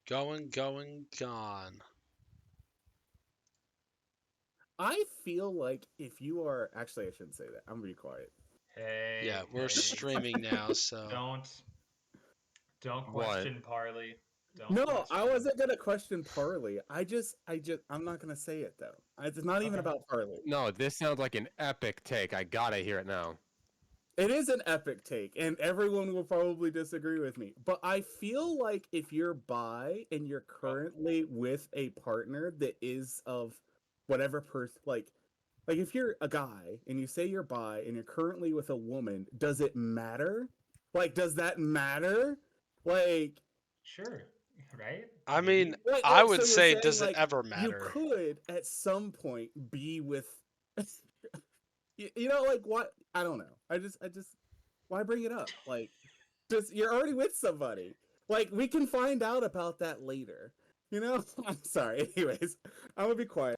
Going, going, gone. I feel like if you are actually, I shouldn't say that. I'm gonna be quiet. Yeah, Hey, we're hey, streaming now, so don't What? question Parley. Don't No, question I him. wasn't gonna question Parley. I'm not gonna say it though. It's not even Okay. about Parley. No, this sounds like an epic take. I gotta hear it now. It is an epic take, and everyone will probably disagree with me. But I feel like if you're bi and you're currently with a partner that is of whatever person, like if you're a guy and you say you're bi and you're currently with a woman, does it matter? Like, does that matter? Like, Sure. Right? I mean, Maybe. I so would you're say, saying does it like ever you matter? could at some point be with, you know, like what? I don't know. I just, why bring it up? Like, just you're already with somebody. Like, we can find out about that later. You know? I'm sorry. Anyways, I'm gonna be quiet.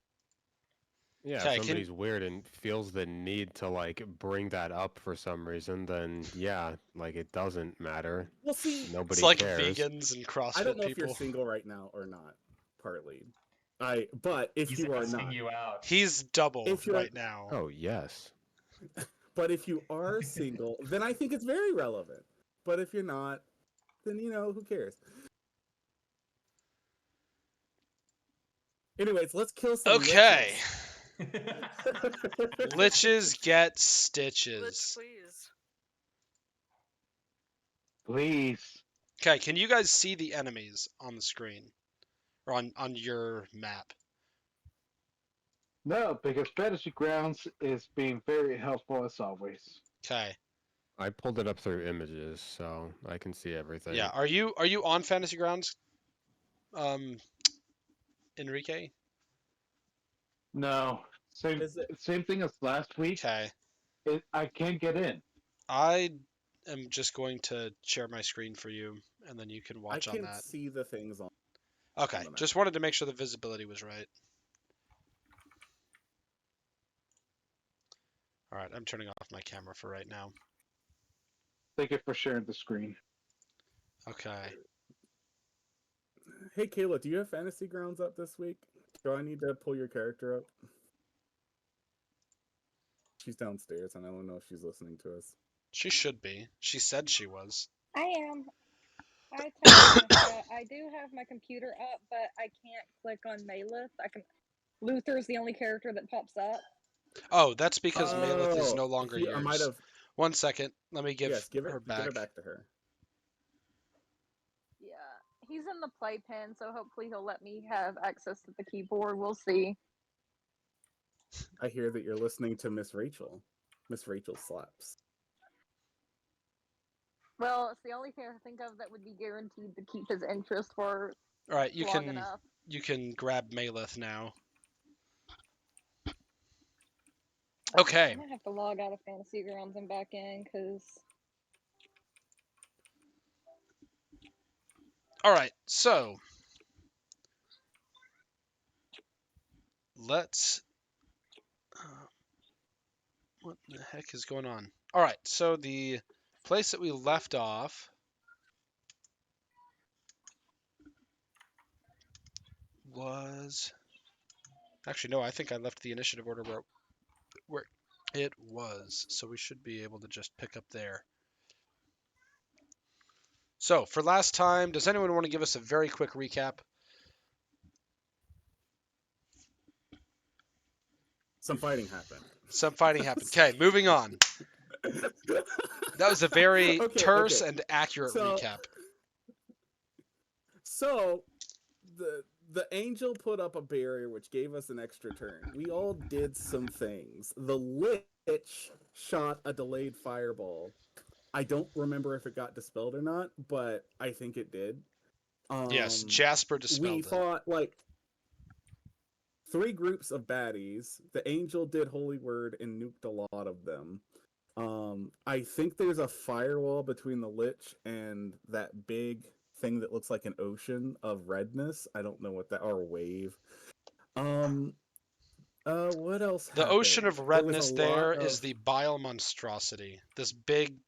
Yeah, if Okay, somebody's weird and feels the need to like bring that up for some reason, then yeah, like it doesn't matter. Well, see, it's Nobody like cares. vegans and I don't CrossFit know if you're people. single right now or not. Partly, but if He's you are asking not, you out. He's double if you're, right now. Oh yes. but if you are single, then I think it's very relevant. But if you're not, then you know who cares. Anyways, let's kill some Okay. liches. Liches get Let's stitches. please. Please. Okay, can you guys see the enemies on the screen? Or on your map? No, because Fantasy Grounds is being very helpful as always. Okay. I pulled it up through images, so I can see everything. Yeah, are you on Fantasy Grounds? Enrique? No, same Is it? same thing as last week. Okay. I can't get in. I am just going to share my screen for you, and then you can I watch on can that. see the things on. Okay, the map. just wanted to make sure the visibility was right. All right, I'm turning off my camera for right now. Thank you for sharing the screen. Okay. Hey, Kayla, do you have Fantasy Grounds up this week? Do I need to pull your character up? She's downstairs, and I don't know if she's listening to us. She should be. She said she was. I am. I totally forgot. I do have my computer up, but I can't click on Malith. Luther's the only character that pops up. Oh, that's because Malith is no longer I yours. might have. 1 second. Let me give Yes, give her back. it back to her. Yeah, he's in the playpen, so hopefully he'll let me have access to the keyboard. We'll see. I hear that you're listening to Miss Rachel. Miss Rachel slaps. Well, it's the only character I think of that would be guaranteed to keep his interest for All right, you long can enough. grab Malith now. Okay. I'm gonna have to log out of Fantasy Grounds and back in because. All right, so let's. What the heck is going on? All right, so the place that we left off was. Actually, no, I think I left the initiative order where it was, so we should be able to just pick up there. So, for last time, does anyone want to give us a very quick recap? Some fighting happened. Some fighting happened. Okay, moving on. That was a very terse and accurate recap. So, the angel put up a barrier which gave us an extra turn. We all did some things. The lich shot a delayed fireball. I don't remember if it got dispelled or not, but I think it did. Yes, Jasper dispelled We it. fought like 3 groups of baddies. The angel did holy word and nuked a lot of them. I think there's a firewall between the lich and that big thing that looks like an ocean of redness. I don't know what that, or a wave. What else The happened? ocean of There was redness a there lot is of- the bile monstrosity. This big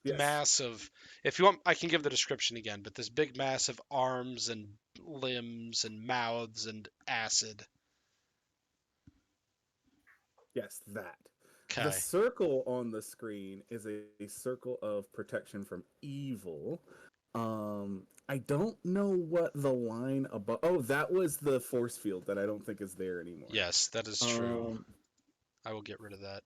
Yes. mass of, if you want, I can give the description again, but this big mass of arms and limbs and mouths and acid. Yes, that. Okay. The circle on the screen is a circle of protection from evil. I don't know what the line above. Oh, that was the force field that I don't think is there anymore. Yes, that is true. Um, I will get rid of that.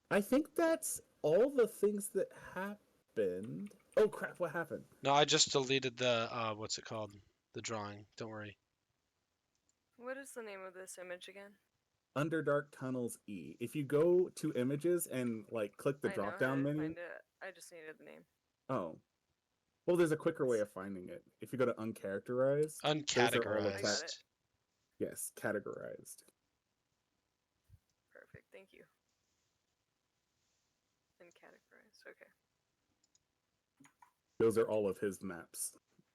I think that's all the things that happened. Oh crap! What happened? No, I just deleted the what's it called? The drawing. Don't worry. What is the name of this image again? Underdark Tunnels E. If you go to images and like click the I know drop how down to menu. find it. I just needed the name. Oh. Well, there's a quicker way of finding it. If you go to uncharacterized. Those are all Uncategorized. attached. Yes, categorized. Perfect. Thank you. And categorized. Okay. Those are all of his maps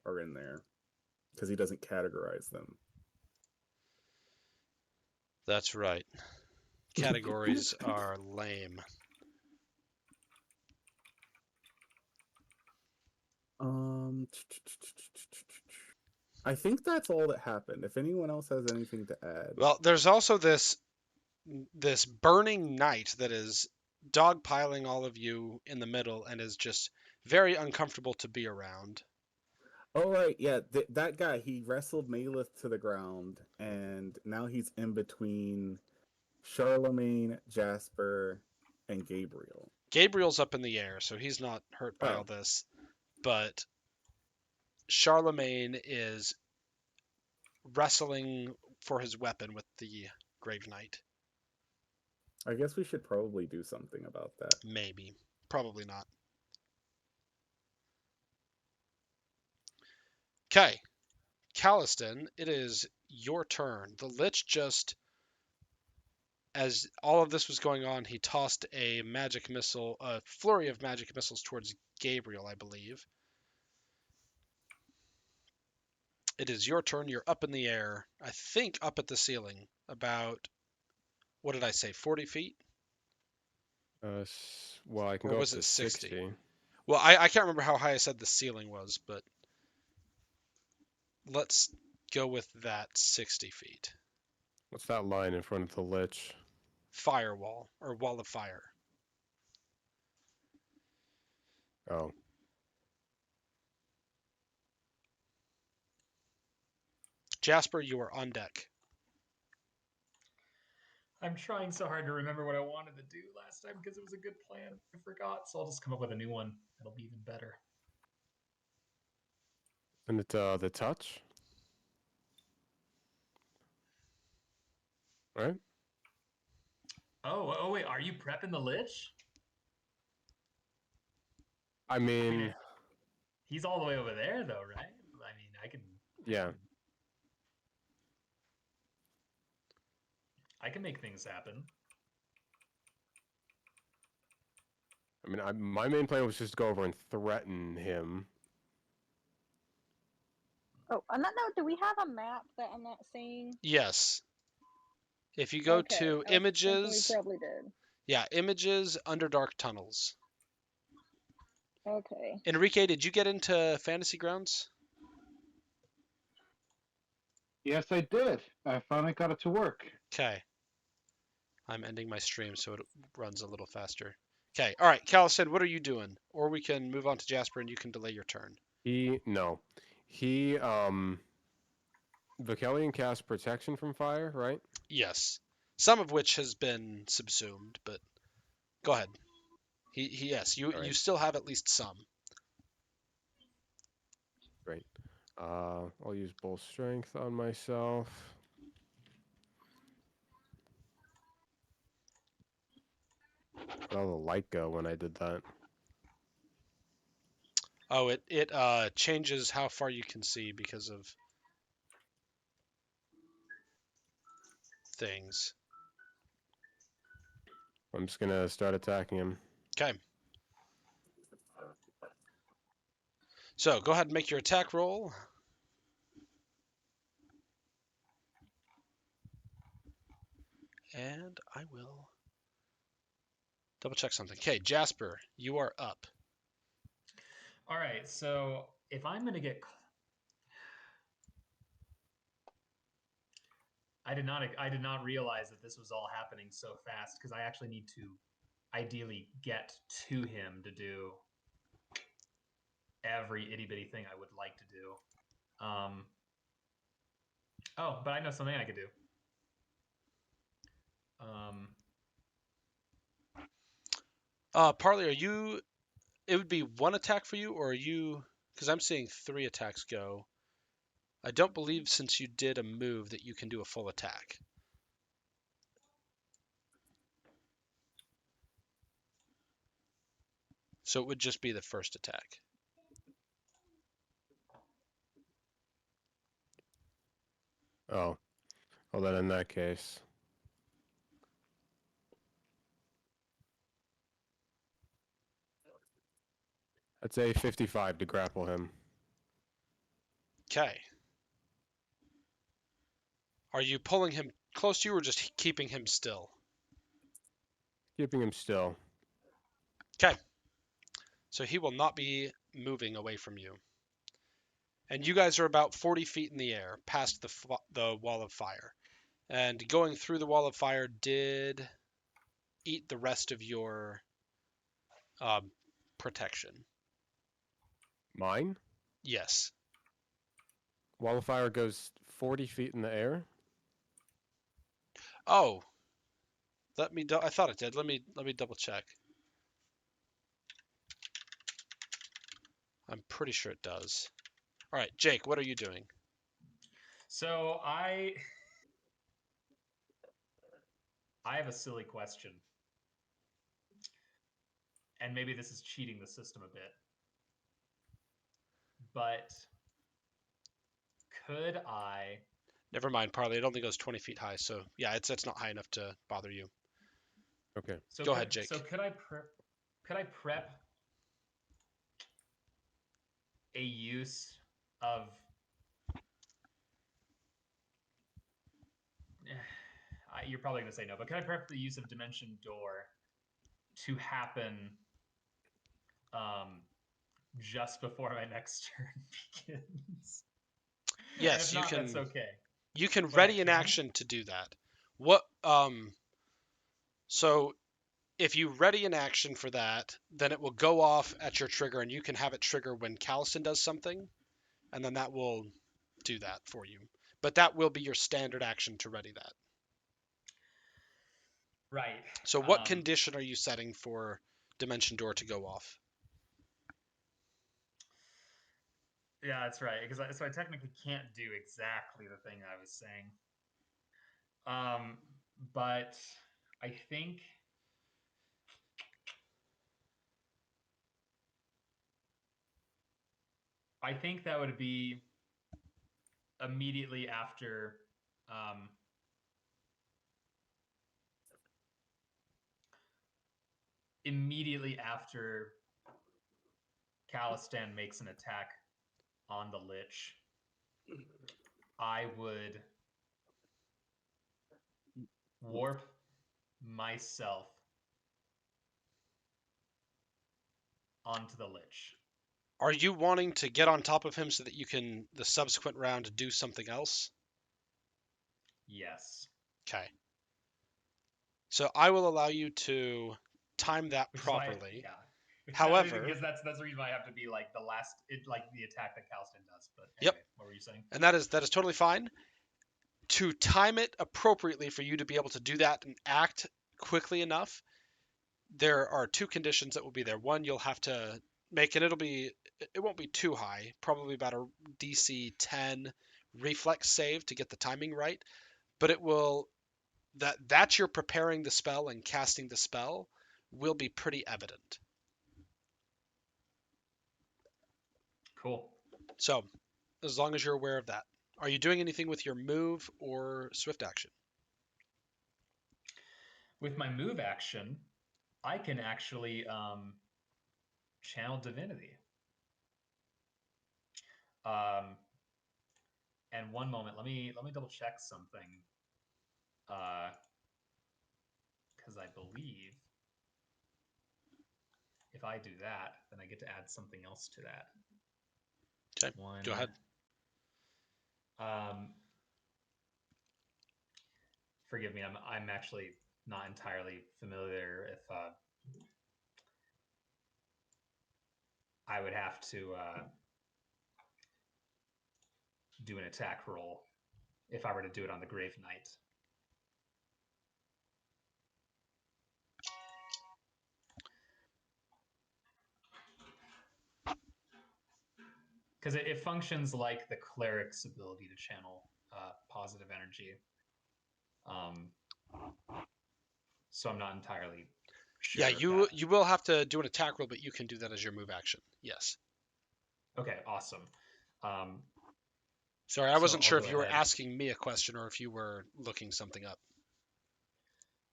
are in there because he doesn't categorize them. That's right. Categories are lame. I think that's all that happened. If anyone else has anything to add. Well, there's also this burning night that is dogpiling all of you in the middle and is just very uncomfortable to be around. Oh right, yeah, that guy, he wrestled Maleth to the ground, and now he's in between Charlemagne, Jasper, and Gabriel. Gabriel's up in the air, so he's not hurt by Oh. all this. But Charlemagne is wrestling for his weapon with the Grave Knight. I guess we should probably do something about that. Maybe. Probably not. Okay. Caliston, it is your turn. The Lich just, as all of this was going on, he tossed a magic missile, a flurry of magic missiles towards Gabriel, I believe. It is your turn. You're up in the air. I think up at the ceiling. About, what did I say, 40 feet? Well, I can Or go was up it to 60? 60. Well, I can't remember how high I said the ceiling was, but let's go with that 60 feet. What's that line in front of the Lich? Firewall, or wall of fire. Oh. Jasper, you are on deck. I'm trying so hard to remember what I wanted to do last time because it was a good plan. I forgot, so I'll just come up with a new one. It'll be even better. And it, the touch? Right? Oh, wait, are you prepping the Lich? I mean, He's all the way over there, though, right? I mean, I can. yeah. I can make things happen. I mean, my main plan was just to go over and threaten him. Oh, on that note, do we have a map that I'm not seeing? Yes. If you go Okay, to I was thinking images, we probably did. yeah, images, Underdark Tunnels. Okay. Enrique, did you get into Fantasy Grounds? Yes, I did. I finally got it to work. Okay. I'm ending my stream so it runs a little faster. Okay, all right, Caliston, what are you doing? Or we can move on to Jasper and you can delay your turn. Vicalian cast protection from fire, right? Yes. Some of which has been subsumed, but go ahead. Yes, you right. still have at least some. Great. I'll use bull strength on myself. Where'd all the light go when I did that? Oh, it changes how far you can see because of things. I'm just gonna start attacking him. Okay. So go ahead and make your attack roll. And I will double check something. Okay, Jasper, you are up. All right, so if I'm gonna get, I did not realize that this was all happening so fast because I actually need to ideally get to him to do every itty bitty thing I would like to do. Oh, but I know something I could do. Partly, are you? It would be one attack for you, or are you? Because I'm seeing 3 attacks go. I don't believe since you did a move that you can do a full attack. So it would just be the first attack. Oh. Well, then in that case. I'd say 55 to grapple him. Okay. Are you pulling him close to you or just keeping him still? Keeping him still. Okay. So he will not be moving away from you. And you guys are about 40 feet in the air, past the wall of fire. And going through the wall of fire did eat the rest of your protection. Mine? Yes. Wall of fire goes 40 feet in the air? Oh. I thought it did. Let me double check. I'm pretty sure it does. All right, Jake, what are you doing? So I have a silly question. And maybe this is cheating the system a bit. But could I... Never mind, Parley. It only goes 20 feet high, so yeah, it's not high enough to bother you. Okay. So Go ahead, Jake. So could I prep a use of... You're probably going to say no, but can I prep the use of Dimension Door to happen just before my next turn begins? Yes, and if not, that's okay. You can But ready I an can? action to do that. What so if you ready an action for that, then it will go off at your trigger and you can have it trigger when Caliston does something, and then that will do that for you. But that will be your standard action to ready that. Right. So what condition are you setting for Dimension Door to go off? Yeah, that's right. Because so I technically can't do exactly the thing I was saying. But I think that would be immediately after Calistan makes an attack on the Lich. I would warp myself onto the Lich. Are you wanting to get on top of him so that you can, the subsequent round, do something else? Yes. Okay. So I will allow you to time that properly. However, because that's the reason why I have to be like the last, the attack that Calistan does. But Yep. Anyway, what were you saying? And that is totally fine. To time it appropriately for you to be able to do that and act quickly enough, there are 2 conditions that will be there. One, you'll have to make, and it won't be too high, probably about a DC 10 reflex save to get the timing right, but it will, that you're preparing the spell and casting the spell will be pretty evident. Cool. So, as long as you're aware of that. Are you doing anything with your move or swift action? With my move action, I can actually channel divinity. And one moment, let me double check something. Because I believe if I do that, then I get to add something else to that. Okay, go ahead. forgive me, I'm actually not entirely familiar if I would have to do an attack roll if I were to do it on the Grave Knight. Because it functions like the cleric's ability to channel positive energy. So I'm not entirely sure. Yeah, if you will have to do an attack roll, but you can do that as your move action. Yes. Okay, awesome. Sorry, I So wasn't sure I'll if go you were ahead. asking me a question or if you were looking something up.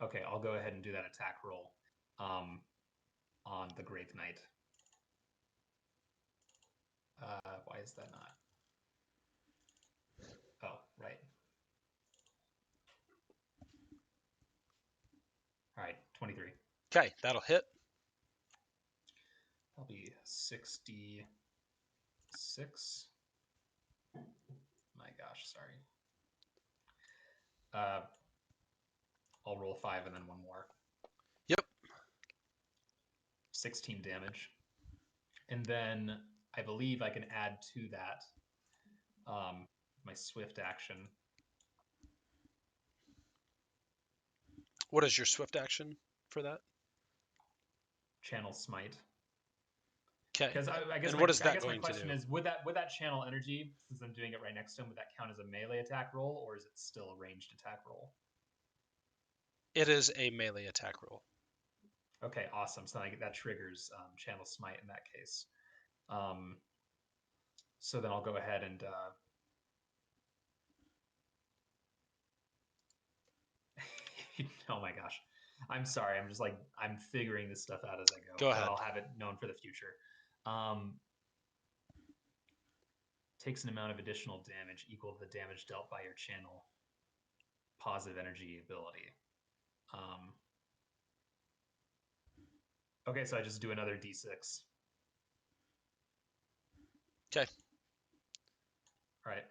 Okay, I'll go ahead and do that attack roll on the Grave Knight. Why is that not? Oh, right. All right, 23. Okay, that'll hit. That'll be 66. My gosh, sorry. I'll roll 5 and then one more. Yep. 16 damage. And then I believe I can add to that my swift action. What is your swift action for that? Channel Smite. Okay. Because I guess And my, what is I that guess my going to question do? is, would that channel energy, since I'm doing it right next to him, would that count as a melee attack roll, or is it still a ranged attack roll? It is a melee attack roll. Okay, awesome. So that triggers Channel Smite in that case. So then I'll go ahead and oh my gosh. I'm sorry. I'm figuring this stuff out as I go. Go ahead. But I'll have it known for the future. Takes an amount of additional damage equal to the damage dealt by your channel positive energy ability. Okay, so I just do another d6. Okay. All right.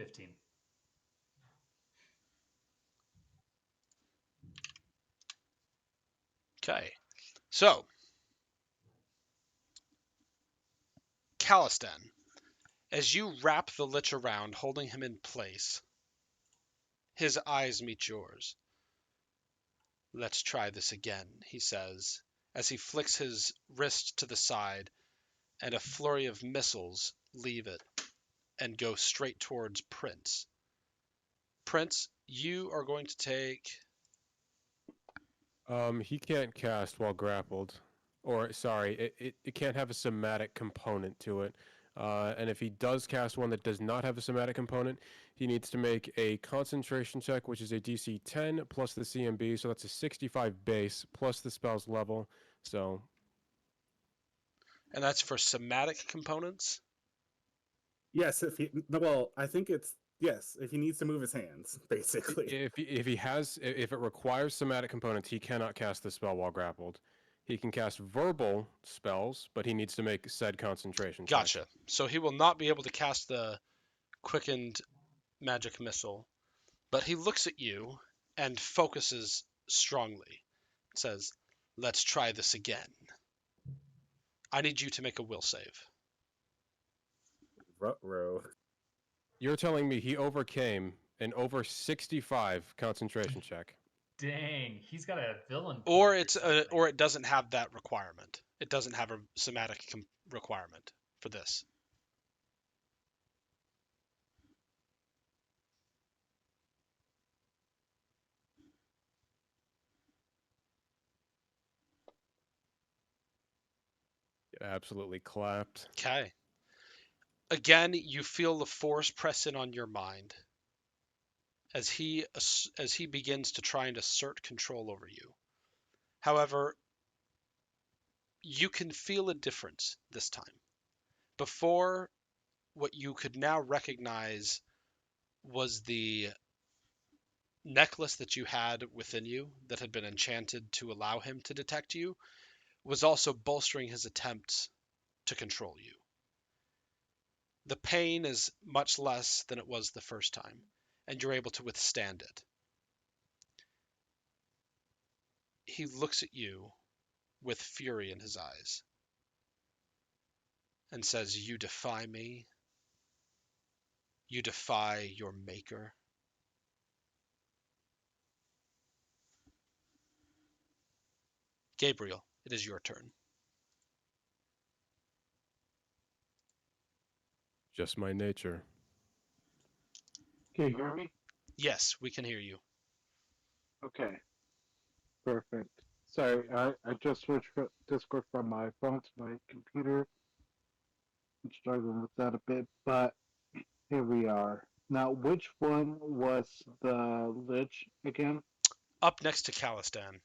$15. Okay. So, Calistan, as you wrap the Lich around, holding him in place, his eyes meet yours. Let's try this again, he says, as he flicks his wrist to the side, and a flurry of missiles leave it and go straight towards Prince. Prince, you are going to take... He can't cast while grappled. Or, sorry, it can't have a somatic component to it. And if he does cast one that does not have a somatic component, he needs to make a concentration check, which is a DC 10 plus the CMB, so that's a 65 base plus the spell's level. So. And that's for somatic components? Yes, I think it's yes, if he needs to move his hands, basically. If it requires somatic components, he cannot cast the spell while grappled. He can cast verbal spells, but he needs to make said concentration check. Gotcha. So he will not be able to cast the quickened magic missile, but he looks at you and focuses strongly. Says, "Let's try this again. I need you to make a will save." Ruh-roh. You're telling me he overcame an over 65 concentration check? Dang, he's got a villain. Or point or it doesn't have that requirement. It doesn't have a somatic requirement for this. Absolutely clapped. Okay. Again, you feel the force press in on your mind as he begins to try and assert control over you. However, you can feel a difference this time. Before, what you could now recognize was the necklace that you had within you that had been enchanted to allow him to detect you was also bolstering his attempts to control you. The pain is much less than it was the first time, and you're able to withstand it. He looks at you with fury in his eyes and says, "You defy me? You defy your maker?" Gabriel, it is your turn. Just my nature. Can you hear me? Yes, we can hear you. Okay. Perfect. Sorry, I just switched Discord from my phone to my computer. I'm struggling with that a bit, but here we are. Now, which one was the Lich again? Up next to Calistan.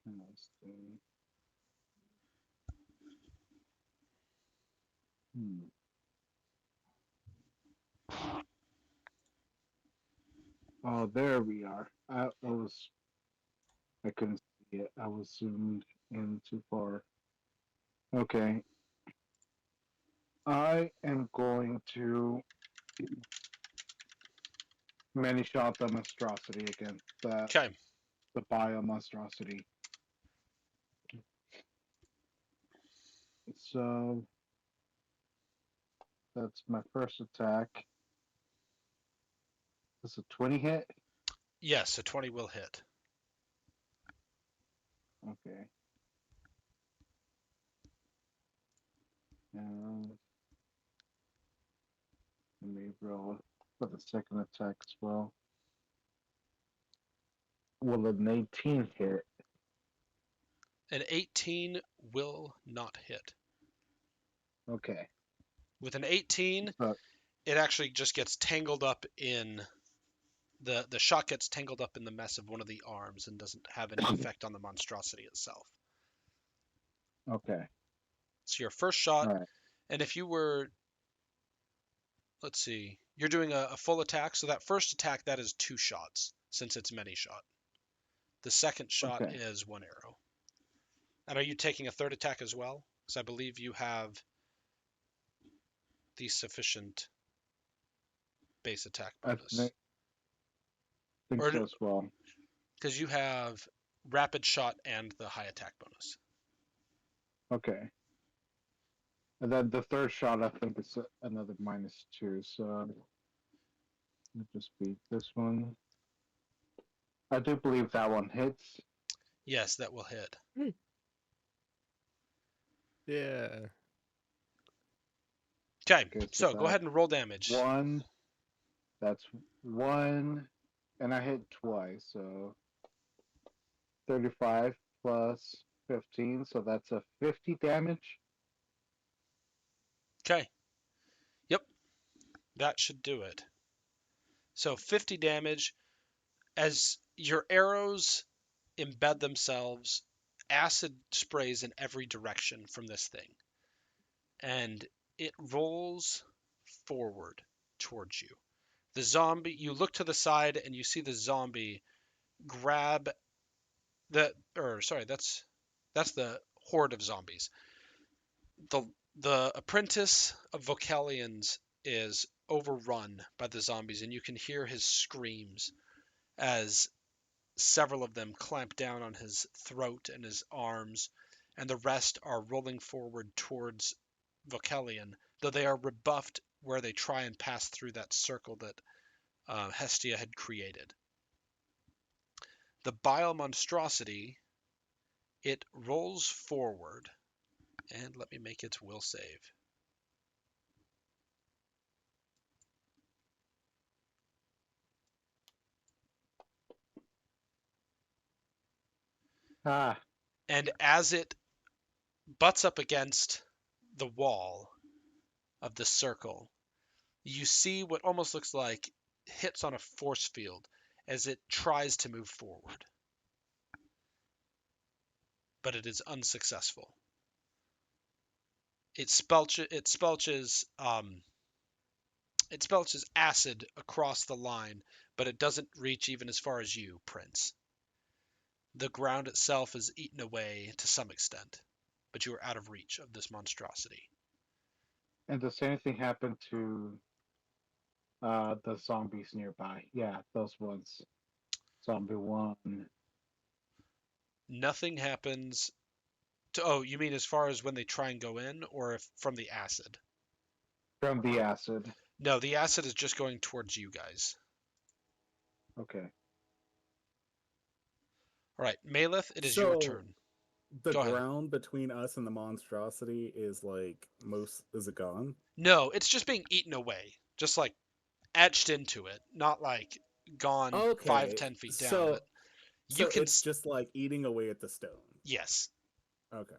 Can I stay? Oh, there we are. I couldn't see it. I was zoomed in too far. Okay. I am going to many shot the monstrosity again. Okay. The bio monstrosity. So that's my first attack. Is a 20 hit? Yes, a 20 will hit. Okay. And let me roll for the second attack as well. Will an 18 hit? An 18 will not hit. Okay. With an 18, So, it actually just gets tangled up in the shot gets tangled up in the mess of one of the arms and doesn't have any effect on the monstrosity itself. okay. So your first shot, All right. and if you were, let's see, you're doing a full attack, so that first attack, that is 2 shots, since it's many shot. The second shot Okay. is 1 arrow. And are you taking a third attack as well? Because I believe you have the sufficient base attack I bonus. think Or- so as well. Because you have rapid shot and the high attack bonus. Okay. And then the third shot, I think it's another -2. So let just beat this one. I do believe that one hits. Yes, that will hit. Yeah. Okay, Okay, so go that's ahead and roll damage. 1. That's 1. And I hit twice, so 35 plus 15, so that's a 50 damage. Okay. Yep, that should do it. So 50 damage. As your arrows embed themselves, acid sprays in every direction from this thing. And it rolls forward towards you. The zombie, you look to the side and you see the zombie grab that's the horde of zombies. The apprentice of Vocalians is overrun by the zombies, and you can hear his screams as several of them clamp down on his throat and his arms, and the rest are rolling forward towards Vocalion, though they are rebuffed where they try and pass through that circle that Hestia had created. The bile monstrosity, it rolls forward, and let me make its will save. Ah, And as it butts up against the wall of the circle, you see what almost looks like hits on a force field as it tries to move forward. But it is unsuccessful. It spelches It belches acid across the line, but it doesn't reach even as far as you, Prince. The ground itself is eaten away to some extent, but you are out of reach of this monstrosity. And the same thing happened to the zombies nearby. Yeah, those ones. Zombie 1. Nothing happens to, oh, you mean as far as when they try and go in, or if from the acid? From the acid. No, the acid is just going towards you guys. Okay. All right, Maleth, it is your So, turn. The Go ahead. ground between us and the monstrosity is like is it gone? No, it's just being eaten away, just like etched into it, not like gone Okay. 5-10 feet down, So but you can. it's just like eating away at the stone. Yes. Okay.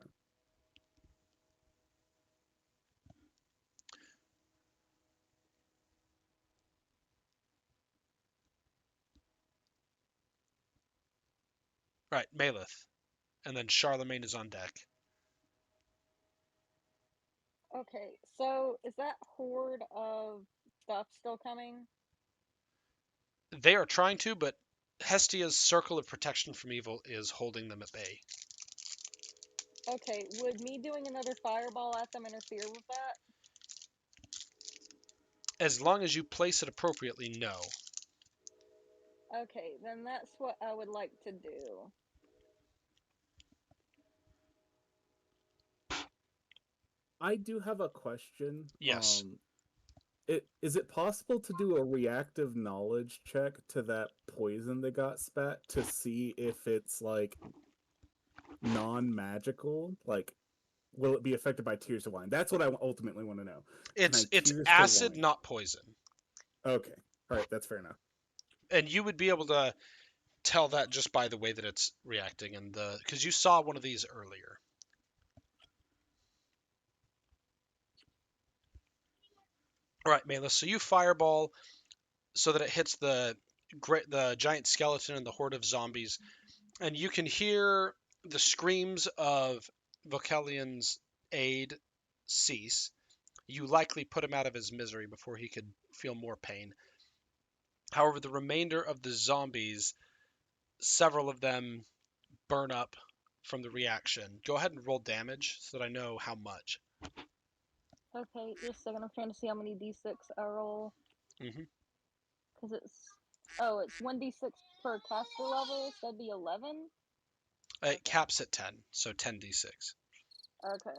Right, Maleth, and then Charlemagne is on deck. Okay, so is that horde of stuff still coming? They are trying to, but Hestia's circle of protection from evil is holding them at bay. Okay, would me doing another fireball at them interfere with that? As long as you place it appropriately, no. Okay, then that's what I would like to do. I do have a question. Yes. Is it possible to do a reactive knowledge check to that poison they got spat to see if it's like non-magical? Like, will it be affected by tears of wine? That's what I ultimately want to know. It's Tears to acid, wine. not poison. Okay, all right, that's fair enough. And you would be able to tell that just by the way that it's reacting, and because you saw one of these earlier. All right, Malus. So you fireball so that it hits the giant skeleton and the horde of zombies, and you can hear the screams of Vocalian's aid cease. You likely put him out of his misery before he could feel more pain. However, the remainder of the zombies, several of them burn up from the reaction. Go ahead and roll damage so that I know how much. Okay, just a second. I'm trying to see how many d6 I roll. Mhm. Because it's it's 1d6 per caster level, so that'd be 11. It caps at 10, so 10d6. Okay.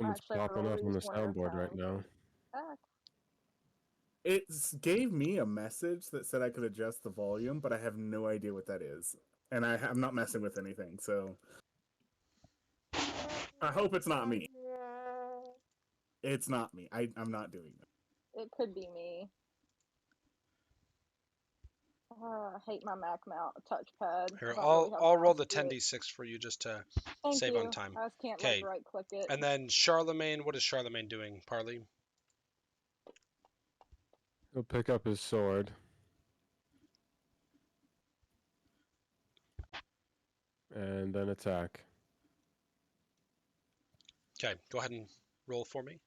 I'm Someone's actually gonna popping roll up on the these one at a soundboard right time. now. Ah, It gave me a message that said I could adjust the volume, but I have no idea what that is, and I'm not messing with anything, so I hope it's not me. It's not me. I'm not doing that. it could be me. I hate my Mac mount touchpad. Here, I don't really have a I'll roll mouse the to it. 10d6 for you just to Thank save you. on time. I just can't Okay, like right click it. and then Charlemagne, what is Charlemagne doing, Parley? He'll pick up his sword. And then attack. Okay, go ahead and roll for me.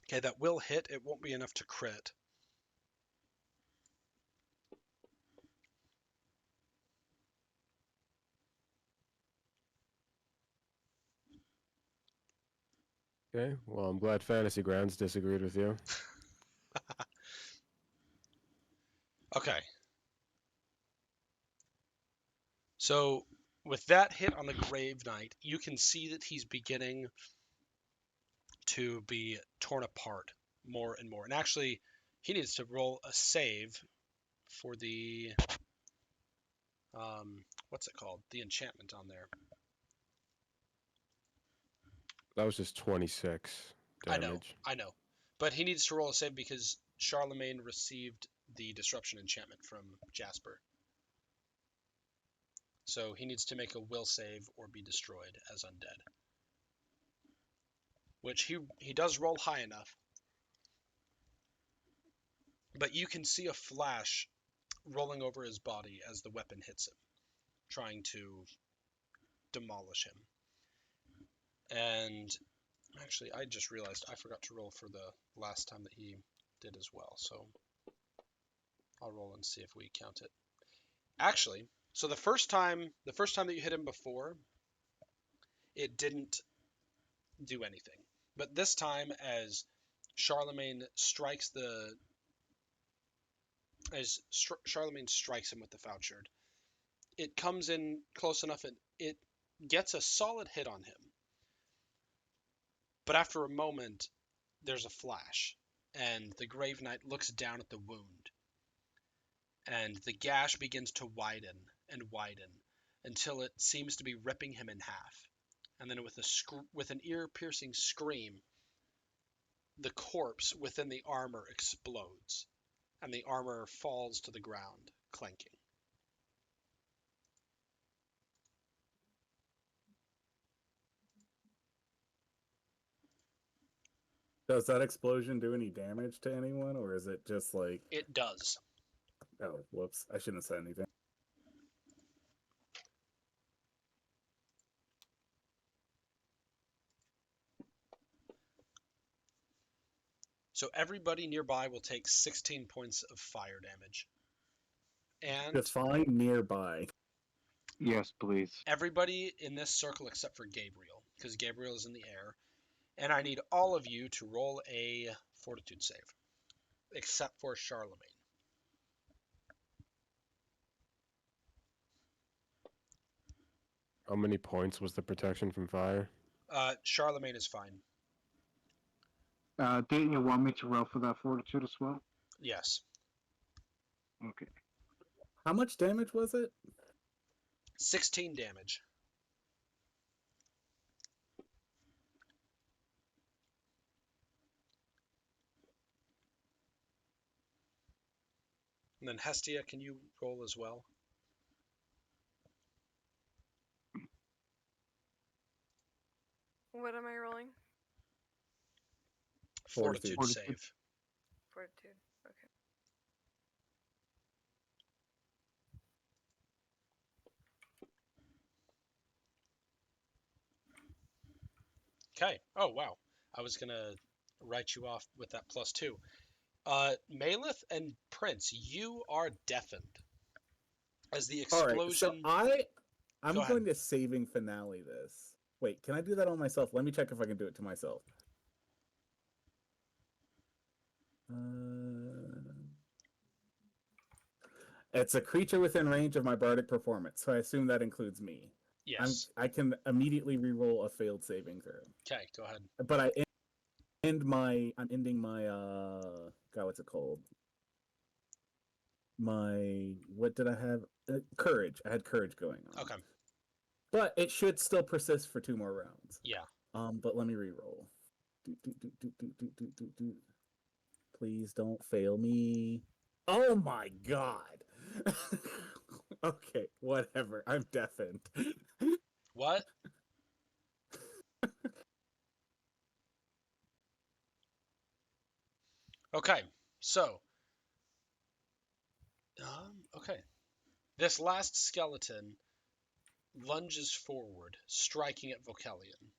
Okay, that will hit. It won't be enough to crit. Okay, well, I'm glad Fantasy Grounds disagreed with you. Okay. So with that hit on the Grave Knight, you can see that he's beginning to be torn apart more and more. And actually, he needs to roll a save for the what's it called? The enchantment on there. That was just 26 damage. I know. But he needs to roll a save because Charlemagne received the disruption enchantment from Jasper. So he needs to make a will save or be destroyed as undead. Which he does roll high enough. But you can see a flash rolling over his body as the weapon hits him, trying to demolish him. And actually, I just realized I forgot to roll for the last time that he did as well, so I'll roll and see if we count it. Actually, so the first time that you hit him before, it didn't do anything. But this time, as Charlemagne strikes him with the Fouchard, it comes in close enough and it gets a solid hit on him. But after a moment, there's a flash, and the Grave Knight looks down at the wound, and the gash begins to widen and widen until it seems to be ripping him in half. And then with an ear-piercing scream, the corpse within the armor explodes, and the armor falls to the ground, clanking. Does that explosion do any damage to anyone, or is it just like... It does. Oh, whoops. I shouldn't have said anything. So everybody nearby will take 16 points of fire damage. And Define nearby. Yes, please. everybody in this circle except for Gabriel, because Gabriel is in the air. And I need all of you to roll a fortitude save, except for Charlemagne. How many points was the protection from fire? Charlemagne is fine. Didn't you want me to roll for that fortitude as well? Yes. Okay. How much damage was it? 16 damage. And then Hestia, can you roll as well? What am I rolling? Fortitude Fortitude. save. Fortitude. Okay. Okay. Oh, wow. I was going to write you off with that +2. Malith and Prince, you are deafened. As the explosion... All right, so I'm Go ahead. going to saving finale this. Wait, can I do that on myself? Let me check if I can do it to myself. It's a creature within range of my bardic performance, so I assume that includes me. Yes. I can immediately re-roll a failed saving throw. Okay, go ahead. But I'm ending my God, what's it called? What did I have? Courage. I had courage going on. Okay. But it should still persist for 2 more rounds. Yeah. But let me re-roll. Please don't fail me. Oh my god. Okay, whatever. I'm deafened. What? Okay, so... okay. This last skeleton lunges forward, striking at Vocalion.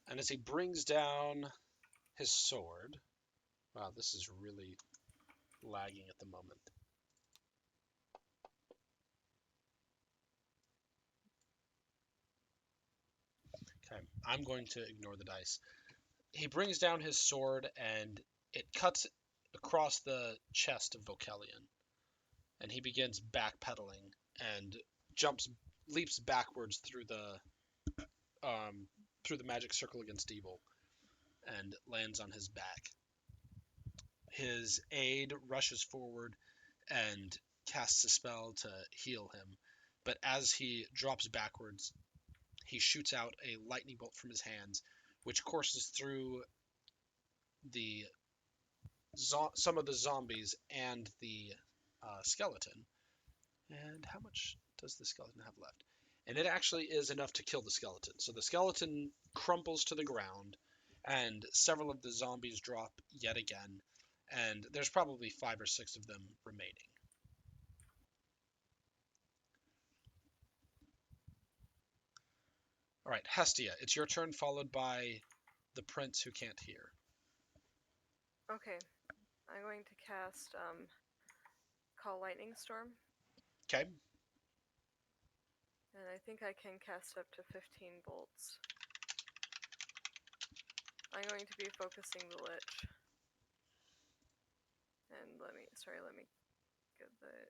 And as he brings down his sword... Wow, this is really lagging at the moment. Okay, I'm going to ignore the dice. He brings down his sword and it cuts across the chest of Vocalion. And he begins backpedaling and leaps backwards through the magic circle against evil and lands on his back. His aide rushes forward and casts a spell to heal him, but as he drops backwards, he shoots out a lightning bolt from his hands, which courses through some of the zombies and the skeleton. And how much does the skeleton have left? and it actually is enough to kill the skeleton. So the skeleton crumples to the ground, and several of the zombies drop yet again, and there's probably 5 or 6 of them remaining. All right, Hestia, it's your turn, followed by the prince who can't hear. Okay. I'm going to cast Call Lightning Storm. Okay. And I think I can cast up to 15 bolts. I'm going to be focusing the Lich. And let me get it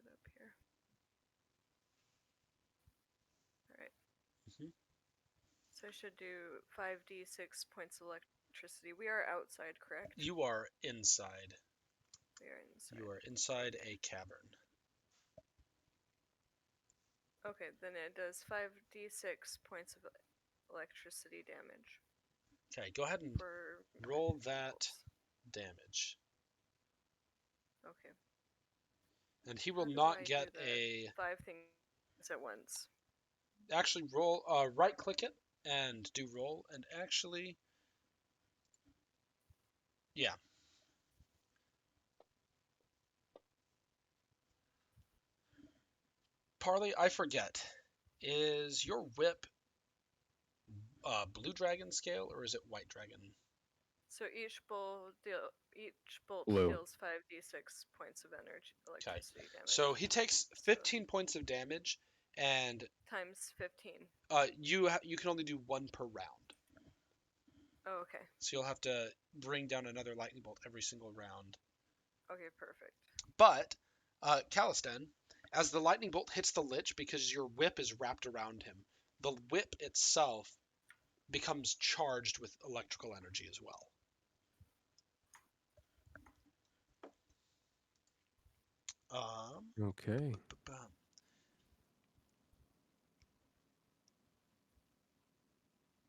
up here. Alright. Mhm. So I should do 5d6 points of electricity. We are outside, correct? You are inside. We are inside. You are inside a cavern. Okay, then it does 5d6 points of electricity damage. Okay, go ahead and For roll 15 that bolts. damage. Okay. And he How will do not I do get the a... 5 things at once. Actually, roll, right-click it and do roll, and actually... Yeah. Parley, I forget. Is your whip blue dragon scale, or is it white dragon? So each bolt Blue. deals 5d6 points of electricity damage. So he takes 15 points of damage, and times 15. you can only do 1 per round. Oh, okay. So you'll have to bring down another lightning bolt every single round. Okay, perfect. But, Calistan, as the lightning bolt hits the Lich, because your whip is wrapped around him, the whip itself becomes charged with electrical energy as well. Okay.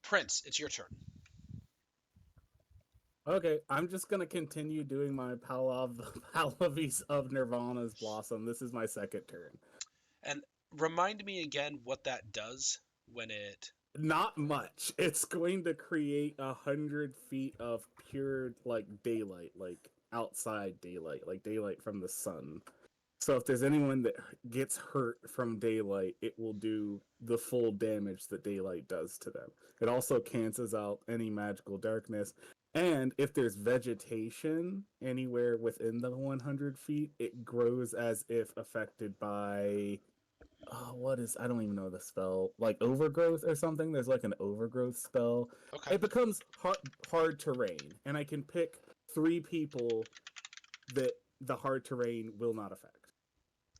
Prince, it's your turn. Okay, I'm just gonna continue doing my Palavis of Nirvana's Blossom. This is my second turn. And remind me again what that does when it... Not much. It's going to create 100 feet of pure daylight, like outside daylight, like daylight from the sun. So if there's anyone that gets hurt from daylight, it will do the full damage that daylight does to them. It also cancels out any magical darkness. And if there's vegetation anywhere within the 100 feet, it grows as if affected by I don't even know the spell, like overgrowth or something. There's like an overgrowth spell. Okay. It becomes hard terrain, and I can pick 3 people that the hard terrain will not affect.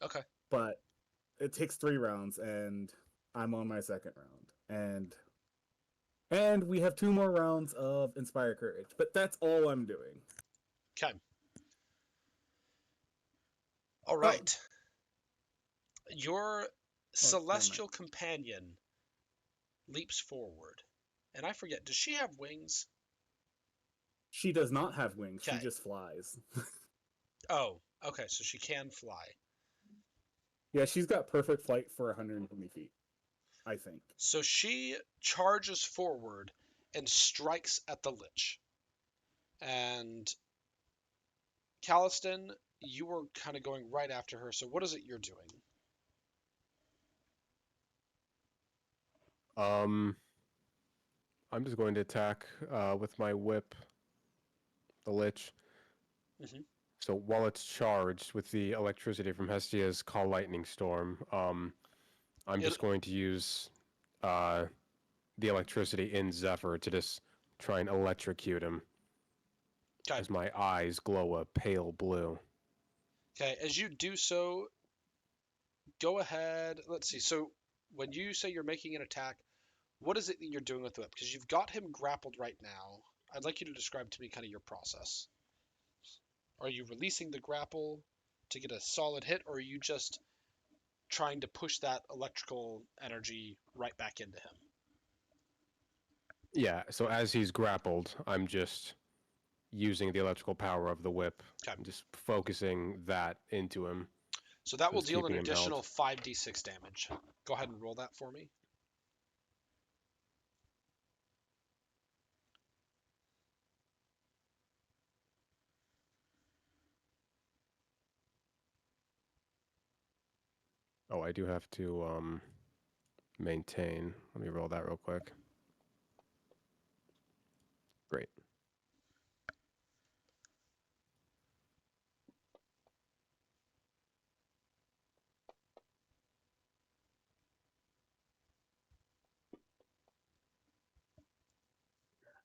Okay. But it takes 3 rounds, and I'm on my second round, and we have 2 more rounds of Inspire Courage. But that's all I'm doing. Okay. All right. Your celestial companion leaps forward. And I forget, does she have wings? She does not have wings. Okay. She just flies. Oh, okay, so she can fly. Yeah, she's got perfect flight for 120 feet, I think. So she charges forward and strikes at the Lich. And Calistan, you were kind of going right after her, so what is it you're doing? I'm just going to attack with my whip the Lich. Mhm. So while it's charged with the electricity from Hestia's Call Lightning Storm, I'm just going to use the electricity in Zephyr to just try and electrocute him. Okay. As my eyes glow a pale blue. Okay, as you do so, go ahead. Let's see. So when you say you're making an attack, what is it that you're doing with the whip? Because you've got him grappled right now. I'd like you to describe to me kind of your process. Are you releasing the grapple to get a solid hit, or are you just trying to push that electrical energy right back into him? Yeah, so as he's grappled, I'm just using the electrical power of the whip. Okay. I'm just focusing that into him. So that So will it's deal an keeping him held. additional 5d6 damage. Go ahead and roll that for me. Oh, I do have to maintain. Let me roll that real quick. Great.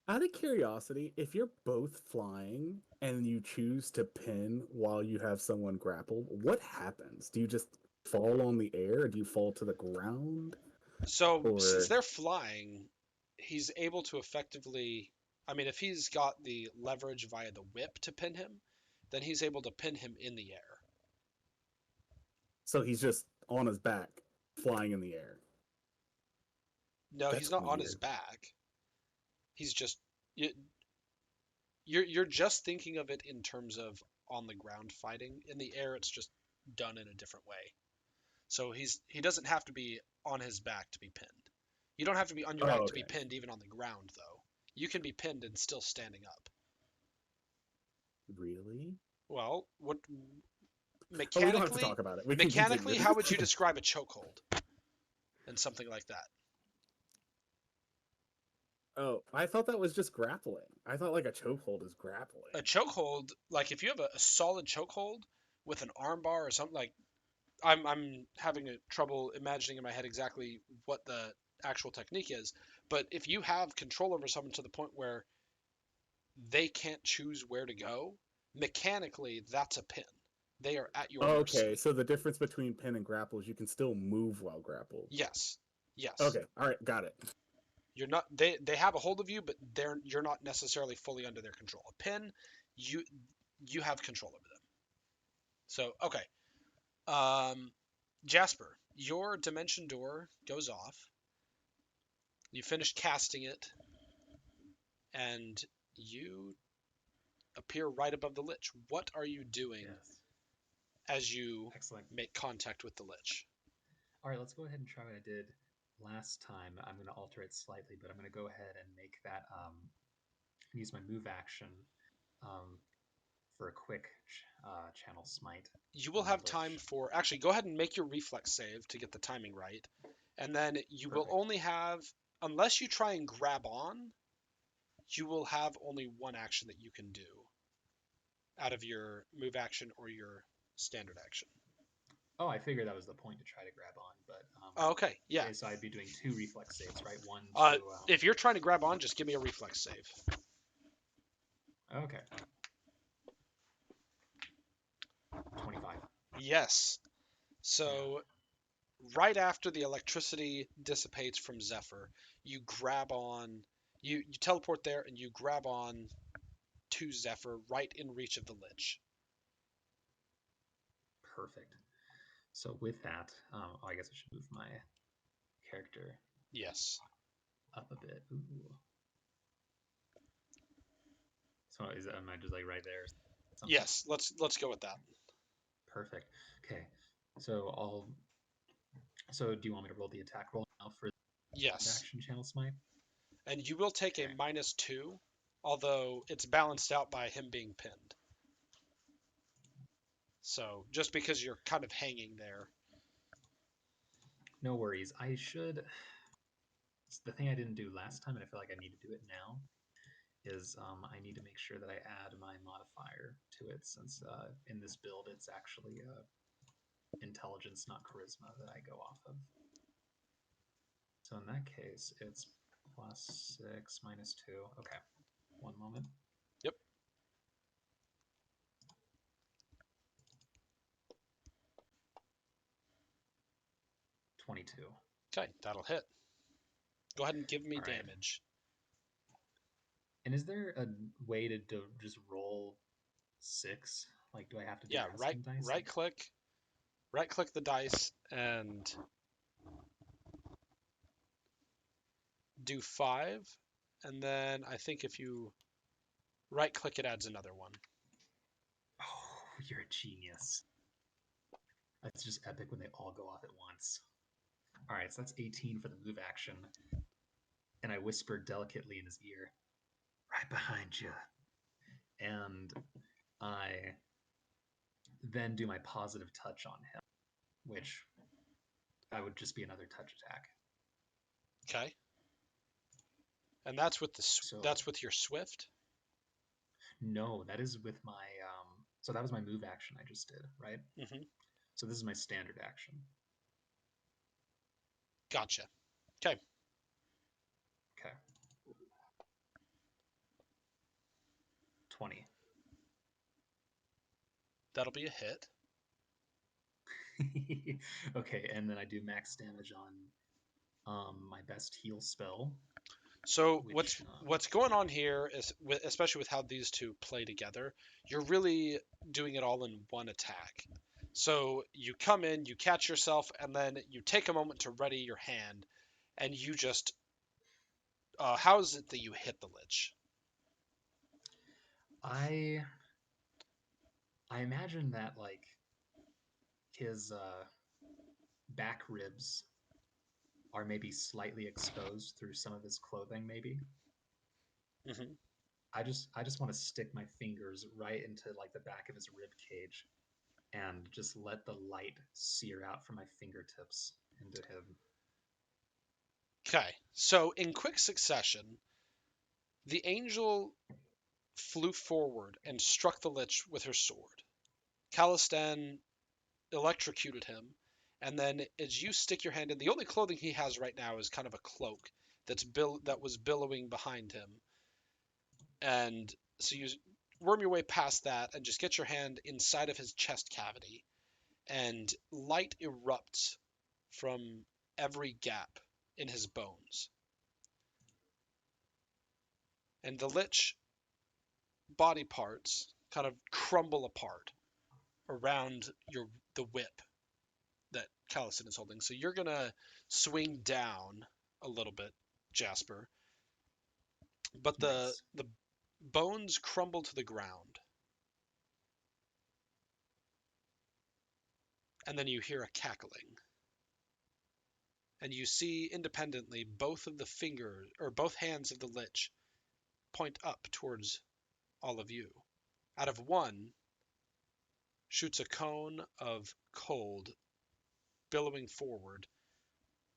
Out of curiosity, if you're both flying and you choose to pin while you have someone grappled, what happens? Do you just fall on the air? Or do you fall to the ground? So since Or they're flying, he's able to effectively. I mean, if he's got the leverage via the whip to pin him, then he's able to pin him in the air. so he's just on his back, flying in the air. No, That's he's not on his weird. back. He's just you're just thinking of it in terms of on the ground fighting. In the air, it's just done in a different way. So he doesn't have to be on his back to be pinned. You don't have to be on your back to be Okay. pinned even on the ground though. You can be pinned and still standing up. Really? Well, what Oh, we don't have to mechanically talk about it. We can mechanically continue. how would you describe a chokehold and something like that? Oh, I thought that was just grappling. I thought like a chokehold is grappling. A chokehold, like if you have a solid chokehold with an armbar or something, like I'm having a trouble imagining in my head exactly what the actual technique is, but if you have control over someone to the point where they can't choose where to go, mechanically that's a pin. They are at your mercy. Okay, so the difference between pin and grapple is you can still move while grappled. Yes. Yes. Okay, all right, got it. You're not they have a hold of you, but you're not necessarily fully under their control. A pin, you have control over them. So, okay. Jasper, your dimension door goes off. You finish casting it, and you appear right above the Lich. What are you doing Yes. as you Excellent. make contact with the Lich? All right, let's go ahead and try what I did last time. I'm going to alter it slightly, but I'm going to go ahead and make that use my move action for a quick channel smite. You will on the have time Lich. for actually go ahead and make your reflex save to get the timing right. And then you will Perfect. only have, unless you try and grab on, you will have only one action that you can do out of your move action or your standard action. Oh, I figured that was the point to try to grab on, but Oh, okay, yeah. okay, so I'd be doing 2 reflex saves, right? One to If you're trying to grab on, just give me a reflex save. okay. 25. Yes. So right after the electricity dissipates from Zephyr, you grab on, you teleport there and you grab on to Zephyr right in reach of the Lich. Perfect. So with that, I guess I should move my character Yes. up a bit. Ooh. So am I just like right there? Something? Yes, let's go with that. Perfect. Okay. So do you want me to roll the attack roll now for Yes. action channel smite? And you will take a -2, although it's balanced out by him being pinned. So just because you're kind of hanging there. No worries. I should. It's the thing I didn't do last time, and I feel like I need to do it now, is I need to make sure that I add my modifier to it, since in this build it's actually intelligence, not charisma, that I go off of. So in that case, it's +6 -2. Okay, one moment. Yep. $22. Okay, that'll hit. Go ahead and give me All right. damage. And is there a way to just roll 6? Like, do I have to do custom dice? Right click the dice and do 5, and then I think if you right click it adds another one. Oh, you're a genius. It's just epic when they all go off at once. All right, so that's 18 for the move action. And I whisper delicately in his ear, right behind you. And I then do my positive touch on him, which I would just be another touch attack. Okay. And that's with So that's with your swift. no, that is with my so that was my move action I just did, right? Mm-hmm. So this is my standard action. Gotcha. Okay. Okay. 20. That'll be a hit. Okay, and then I do max damage on my best heal spell. So Which, what's going on here is, especially with how these two play together, you're really doing it all in one attack. So you come in, you catch yourself, and then you take a moment to ready your hand, and you just how is it that you hit the lich? I imagine that like his back ribs are maybe slightly exposed through some of his clothing, maybe. Mm-hmm. I just want to stick my fingers right into like the back of his rib cage and just let the light sear out from my fingertips into him. Okay. So in quick succession, the angel flew forward and struck the lich with her sword. Calistan electrocuted him, and then as you stick your hand in, the only clothing he has right now is kind of a cloak that was billowing behind him, and so you worm your way past that and just get your hand inside of his chest cavity, and light erupts from every gap in his bones, and the lich body parts kind of crumble apart around the whip that Callison is holding. So you're gonna swing down a little bit, Jasper. But Nice. the bones crumble to the ground. And then you hear a cackling. And you see independently both of the fingers or both hands of the lich point up towards all of you. Out of one shoots a cone of cold billowing forward,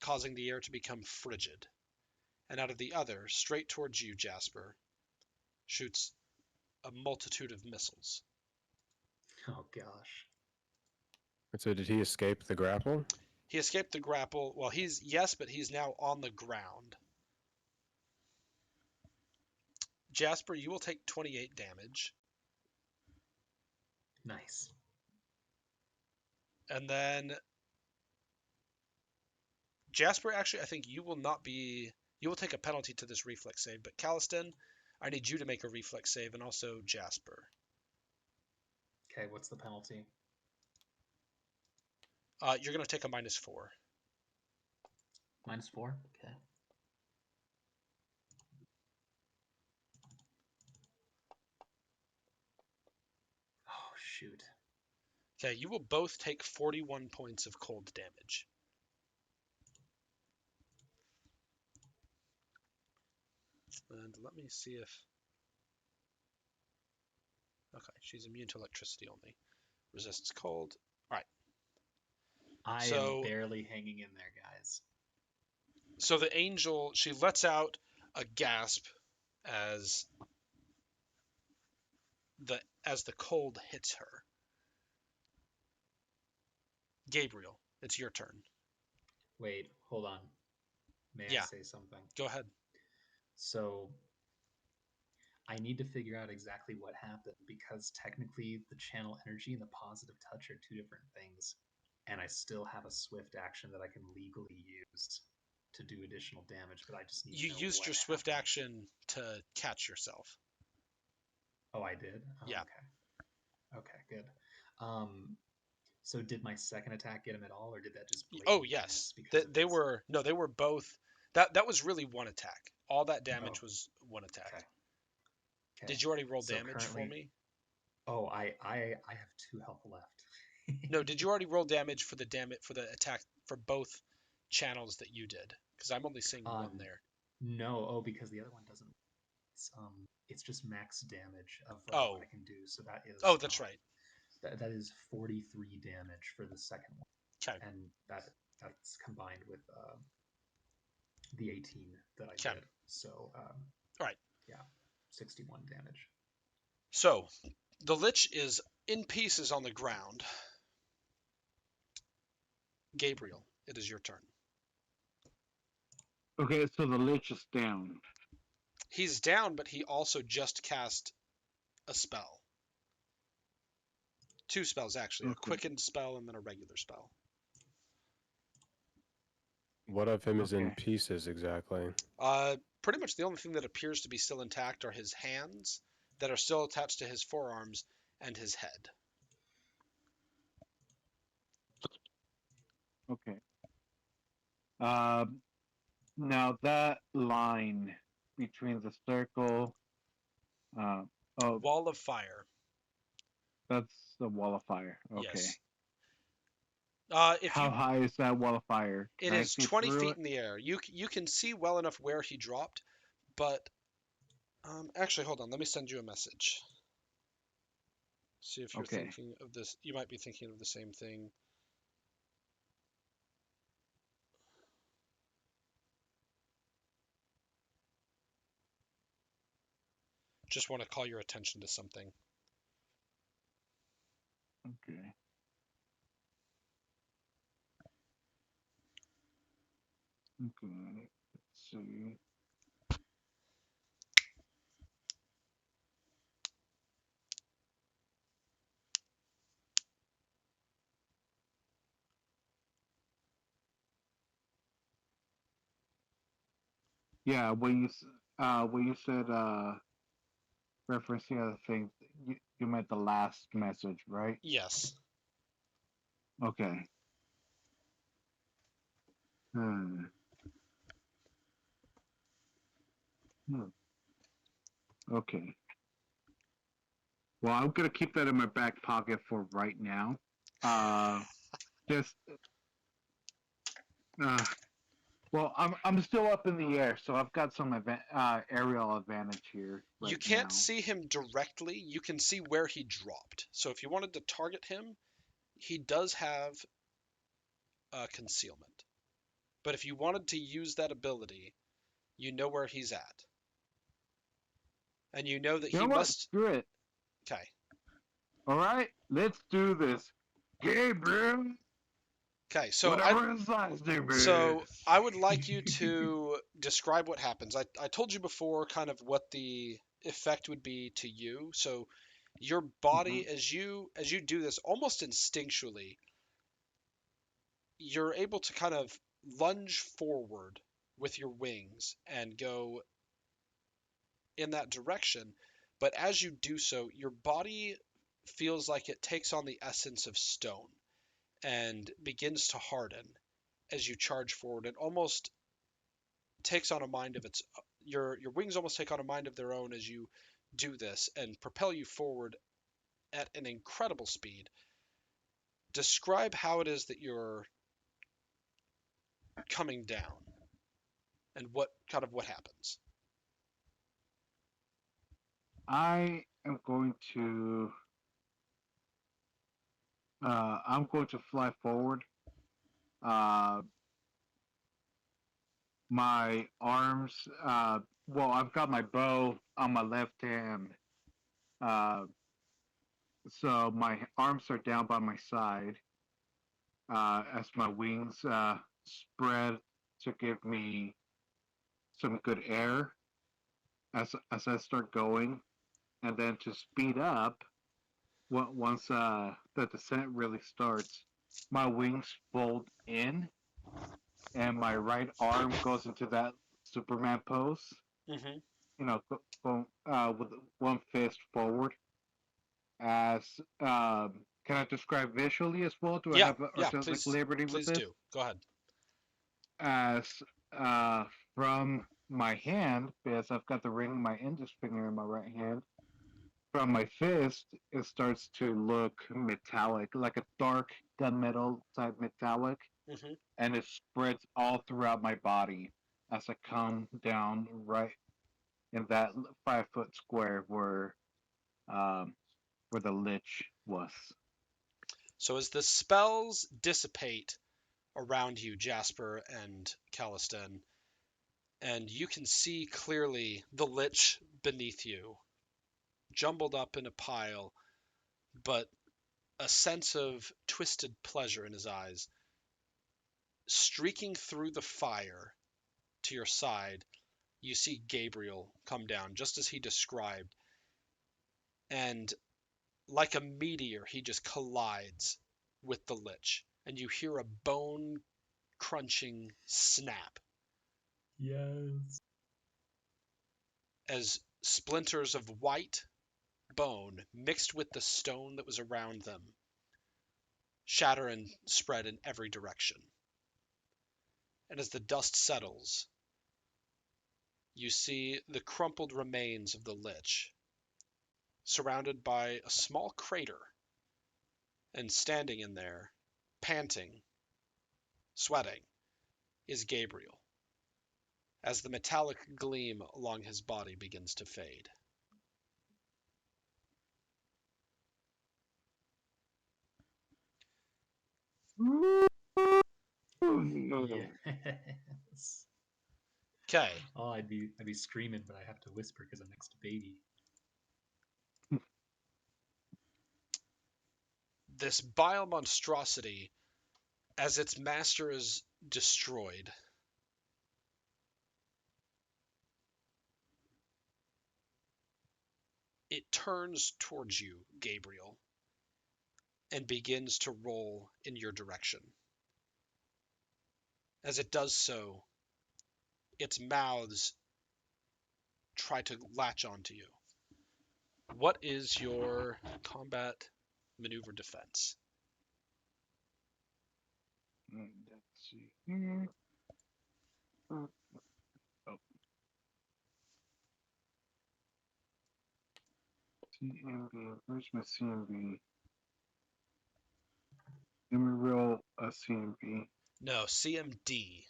causing the air to become frigid. And out of the other, straight towards you, Jasper, shoots a multitude of missiles. Oh gosh. So did he escape the grapple? He escaped the grapple. Well, but he's now on the ground. Jasper, you will take 28 damage. Nice. And then Jasper, actually, I think you will not be. You will take a penalty to this reflex save, but Caliston, I need you to make a reflex save, and also Jasper. Okay, what's the penalty? You're going to take a -4. -4? Okay. Oh, shoot. Okay, you will both take 41 points of cold damage. And let me see if... Okay, she's immune to electricity only. Resists cold. All right. I am barely hanging in there, guys. So the angel, she lets out a gasp as the cold hits her. Gabriel, it's your turn. Wait, hold on. May I say something? Go ahead. So I need to figure out exactly what happened, because technically the channel energy and the positive touch are two different things, and I still have a swift action that I can legally use to do additional damage, but I just need to know used what your swift happened. action to catch yourself. Oh, I did? Oh, yeah. Okay, good. So did my second attack get him at all, or did that just yes. They were both. That was really one attack. All that damage was one attack. Okay. Did you already roll damage for me? Oh, I have 2 health left. No, did you already roll damage for the attack for both channels that you did? Because I'm only seeing one there. No, because the other one doesn't. It's just max damage of Oh. what I can do. So that is. Oh, that's right. That is 43 damage for the second one, Okay. and that's combined with the 18 that I Okay. did. So. Right. Yeah, 61 damage. So, the Lich is in pieces on the ground. Gabriel, it is your turn. Okay, so the Lich is down. He's down, but he also just cast a spell. 2 spells, actually. Okay. A quickened spell and then a regular spell. What of him is in Okay. pieces exactly? Pretty much the only thing that appears to be still intact are his hands that are still attached to his forearms and his head. Okay. Now that line between the circle, Wall of fire. that's the wall of fire. Okay. Yes. If How you, high is that wall of fire? it Can I is see 20 through feet it? in the air. You can see well enough where he dropped, but actually, hold on. Let me send you a message. See if you're Okay. thinking of this. You might be thinking of the same thing. Just want to call your attention to something. Okay. Okay. Let's see. Yeah, when you said referencing other things, you meant the last message, right? Yes. Okay. Hmm. Okay. Well, I'm gonna keep that in my back pocket for right now. Just well, I'm still up in the air, so I've got some aerial advantage here right You can't now. see him directly. You can see where he dropped. So if you wanted to target him, he does have concealment. But if you wanted to use that ability, you know where he's at. And you know that You he know what? must. Screw it. Okay. All right, let's do this. Gabriel. Okay. So Whatever his last name is. So I would like you to describe what happens. I told you before kind of what the effect would be to you. So your body, as you do this almost instinctually, you're able to kind of lunge forward with your wings and go in that direction. But as you do so, your body feels like it takes on the essence of stone and begins to harden as you charge forward. It almost takes on a mind of its your wings almost take on a mind of their own as you do this and propel you forward at an incredible speed. Describe how it is that you're coming down and what happens. I am going to. I'm going to fly forward. My arms. Well, I've got my bow on my left hand. Uh, so my arms are down by my side. As my wings spread to give me some good air as I start going, and then to speed up once the descent really starts, my wings fold in, and my right arm goes into that Superman pose. Mm-hmm. You know, with one fist forward. As can I describe visually as well? Do I have artistic liberty with Please this? do. Go ahead. As uh, from my hand, because I've got the ring of my index finger in my right hand, from my fist, it starts to look metallic, like a dark gunmetal type metallic, Hmm. and it spreads all throughout my body as I come down right in that 5 foot square um, where the lich was. So as the spells dissipate around you, Jasper and Caliston, and you can see clearly the lich beneath you, jumbled up in a pile, but a sense of twisted pleasure in his eyes. Streaking through the fire to your side, you see Gabriel come down just as he described, and like a meteor, he just collides with the lich, and you hear a bone crunching snap Yes. as splinters of white bone mixed with the stone that was around them shatter and spread in every direction. And as the dust settles, you see the crumpled remains of the lich, surrounded by a small crater, and standing in there, panting, sweating, is Gabriel, as the metallic gleam along his body begins to fade. Yes. Okay, Oh, I'd be screaming, but I have to whisper because I'm next to baby. this bile monstrosity, as its master is destroyed, it turns towards you, Gabriel, and begins to roll in your direction. As it does so, its mouths try to latch onto you. What is your combat maneuver defense? Let's see here. Oh, CMB. Where's my CMB? Let me roll a CMB. No, CMD.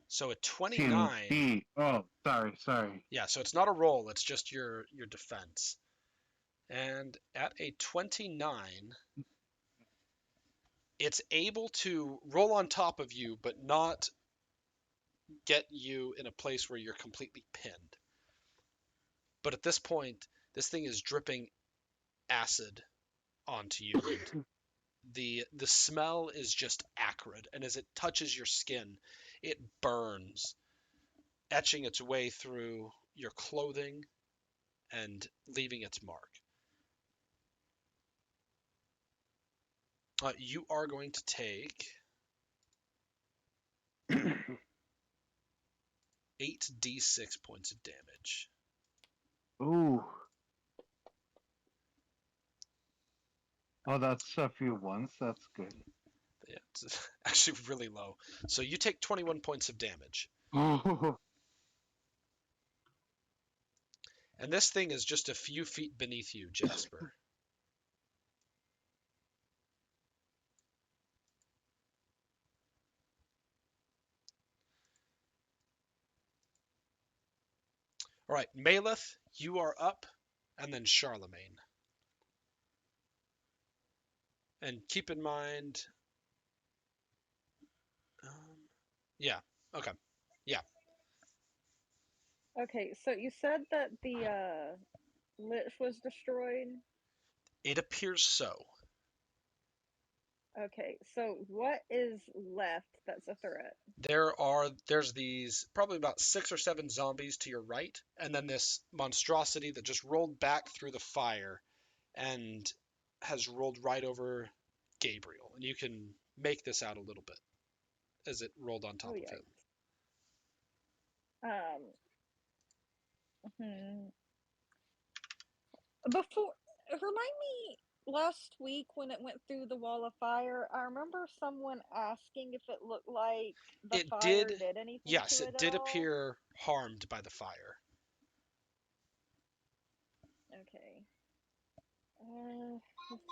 So a 29. CMD. Oh, sorry. Yeah, so it's not a roll, it's just your defense. And at a 29, it's able to roll on top of you, but not get you in a place where you're completely pinned. But at this point, this thing is dripping acid onto you, and the smell is just acrid, and as it touches your skin, it burns, etching its way through your clothing and leaving its mark. You are going to take 8d6 points of damage. Ooh. Oh, that's a few ones. That's good. Yeah, it's actually really low. So you take 21 points of damage. Oh, And this thing is just a few feet beneath you, Jasper. All right, Maleth, you are up, and then Charlemagne. And keep in mind... yeah, okay. Yeah, Okay, so you said that the lich was destroyed. it appears so. Okay, so what is left that's a threat? There's these probably about 6 or 7 zombies to your right, and then this monstrosity that just rolled back through the fire and has rolled right over Gabriel. And you can make this out a little bit as it rolled on top Oh of yeah. him. Before, remind me, last week when it went through the wall of fire, I remember someone asking if it looked like the It fire did, did anything yes, to it it did at all? appear harmed by the fire. Okay.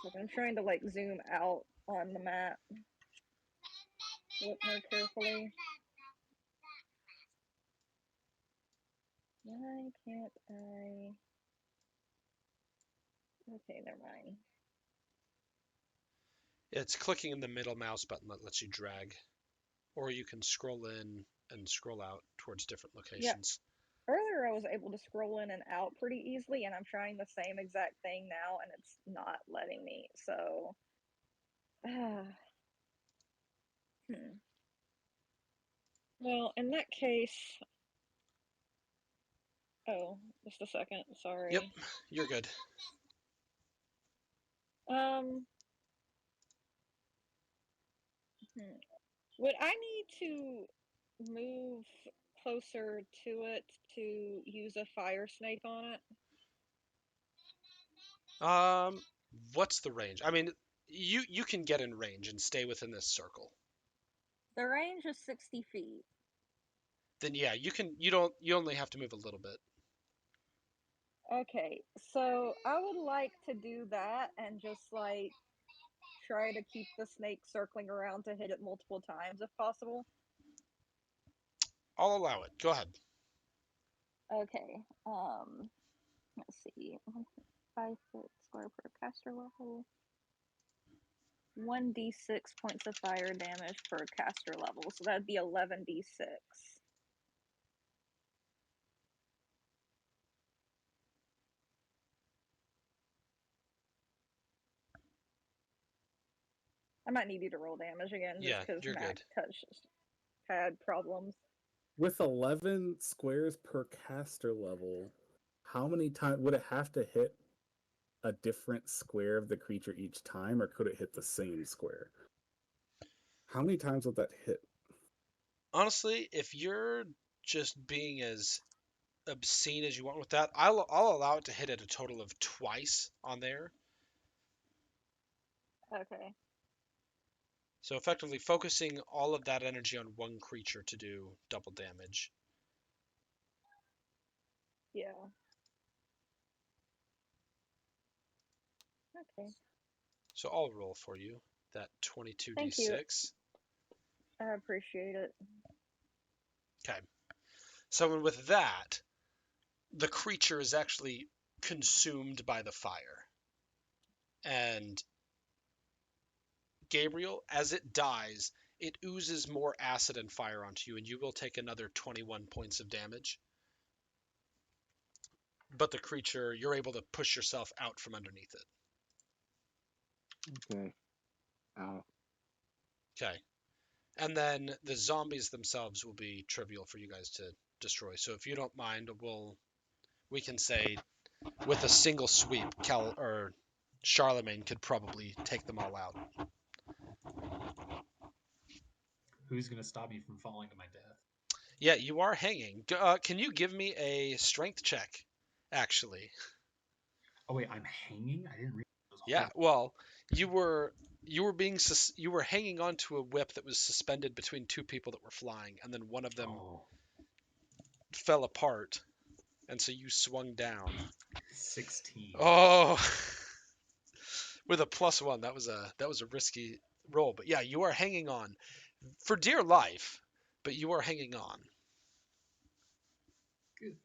Like, I'm trying to like zoom out on the map. Look more carefully. Why can't I? Okay, never mind. It's clicking in the middle mouse button that lets you drag, or you can scroll in and scroll out towards different locations. Earlier, I was able to scroll in and out pretty easily, and I'm trying the same exact thing now, and it's not letting me. So, Well, in that case, oh, just a second. Sorry. Yep, you're good. Um, would I need to move closer to it to use a fire snake on it? What's the range? I mean, you can get in range and stay within this circle. The range is 60 feet. Then yeah, you can. You only have to move a little bit. Okay, so I would like to do that and just like try to keep the snake circling around to hit it multiple times if possible. I'll allow it. Go ahead. Okay. Let's see. 5 foot square per caster level. 1d6 points of fire damage per caster level, so that'd be 11d6. I might need you to roll damage again just Yeah, because you're Mac good. had problems. With 11 squares per caster level, how many times would it have to hit a different square of the creature each time, or could it hit the same square? How many times would that hit? Honestly, if you're just being as obscene as you want with that, I'll allow it to hit it a total of twice on there. Okay. So effectively focusing all of that energy on one creature to do double damage. Yeah. Okay. So I'll roll for you that 22d6. Thank you. I appreciate it. Okay. So with that, the creature is actually consumed by the fire. And Gabriel, as it dies, it oozes more acid and fire onto you, and you will take another 21 points of damage. But the creature, you're able to push yourself out from underneath it. Okay. Ow. Okay. And then the zombies themselves will be trivial for you guys to destroy. So if you don't mind, we can say with a single sweep, Charlemagne could probably take them all out. Who's gonna stop me from falling to my death? Yeah, you are hanging. Can you give me a strength check, actually? Oh wait, I'm hanging. I didn't realize it was Yeah. Well, you were hanging onto a whip that was suspended between two people that were flying, and then one of them fell apart, and so you swung down. 16. Oh, with a +1, that was a risky roll, but yeah, you are hanging on for dear life, but you are hanging on. Good.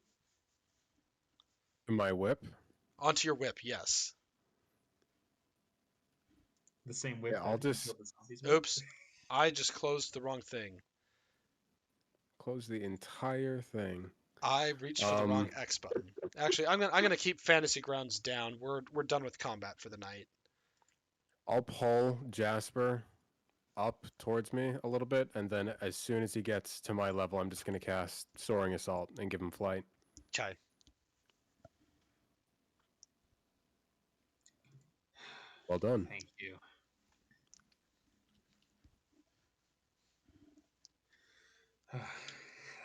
My whip? Onto your whip, yes. The same whip. Yeah, I'll that just- killed the zombies with? Oops, I just closed the wrong thing. Close the entire thing. I reached for the wrong X button. Actually, I'm gonna keep Fantasy Grounds down. We're done with combat for the night. I'll pull Jasper up towards me a little bit, and then as soon as he gets to my level, I'm just going to cast Soaring Assault and give him flight. Okay. Well done. Thank you.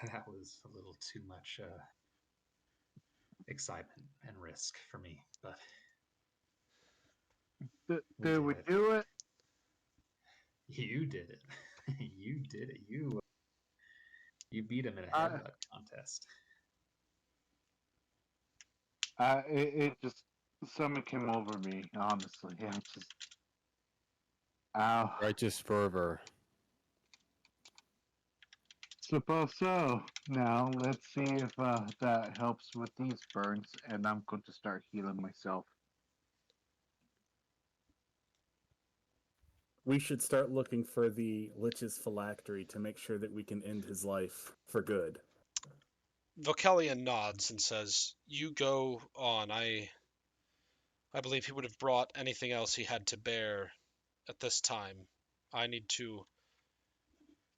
That was a little too much excitement and risk for me, but Did we do it? you did it. You did it. You beat him in a headbutt contest. It just something came over me, honestly. I just, ow. Righteous fervor. Suppose so. Now, let's see if that helps with these burns, and I'm going to start healing myself. We should start looking for the Lich's phylactery to make sure that we can end his life for good. Vokelian nods and says, "You go on. I believe he would have brought anything else he had to bear at this time. I need to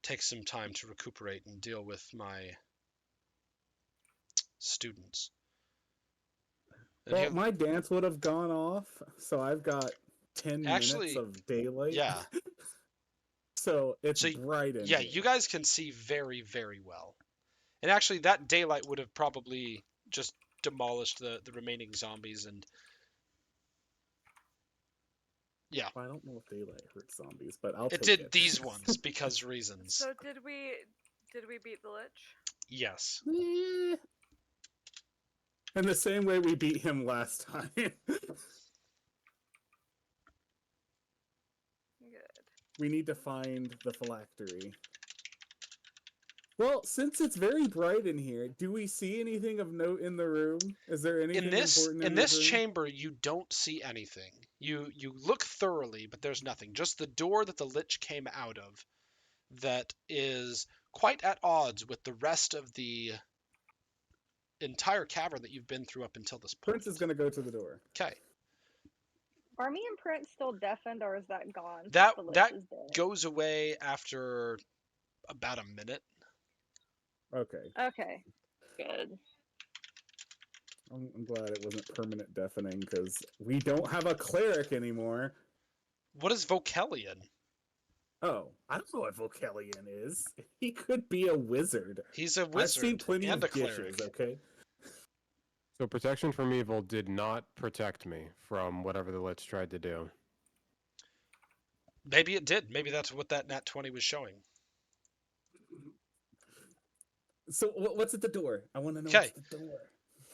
take some time to recuperate and deal with my students." And Well, my dance would have gone off, so I've got 10 Actually, minutes of daylight. yeah. So it's So, bright in yeah, here. you guys can see very, very well. And actually, that daylight would have probably just demolished the remaining zombies. And yeah, I don't know if daylight hurts zombies, but I'll it take did it. these ones because reasons. So did we beat the Lich? Yes. Eh. In the same way we beat him last time. Good. We need to find the phylactery. Well, since it's very bright in here, do we see anything of note in the room? Is there anything important In this this room? chamber, you don't see anything. You look thoroughly, but there's nothing. Just the door that the Lich came out of, that is quite at odds with the rest of the entire cavern that you've been through up until this point. Prince is going to go to the door. Okay. Are me and Prince still deafened, or is that gone? since That the Lich that is dead? goes away after about a minute. Okay. Okay, good. I'm glad it wasn't permanent deafening, because we don't have a cleric anymore. What is Vokelian? Oh, I don't know what Vokelian is. He could be a wizard. He's a I've seen wizard plenty and of a cleric. gishes, okay? So protection from evil did not protect me from whatever the Lich tried to do. Maybe it did. Maybe that's what that nat 20 was showing. So what's at the door? I want to know 'Kay. what's the door.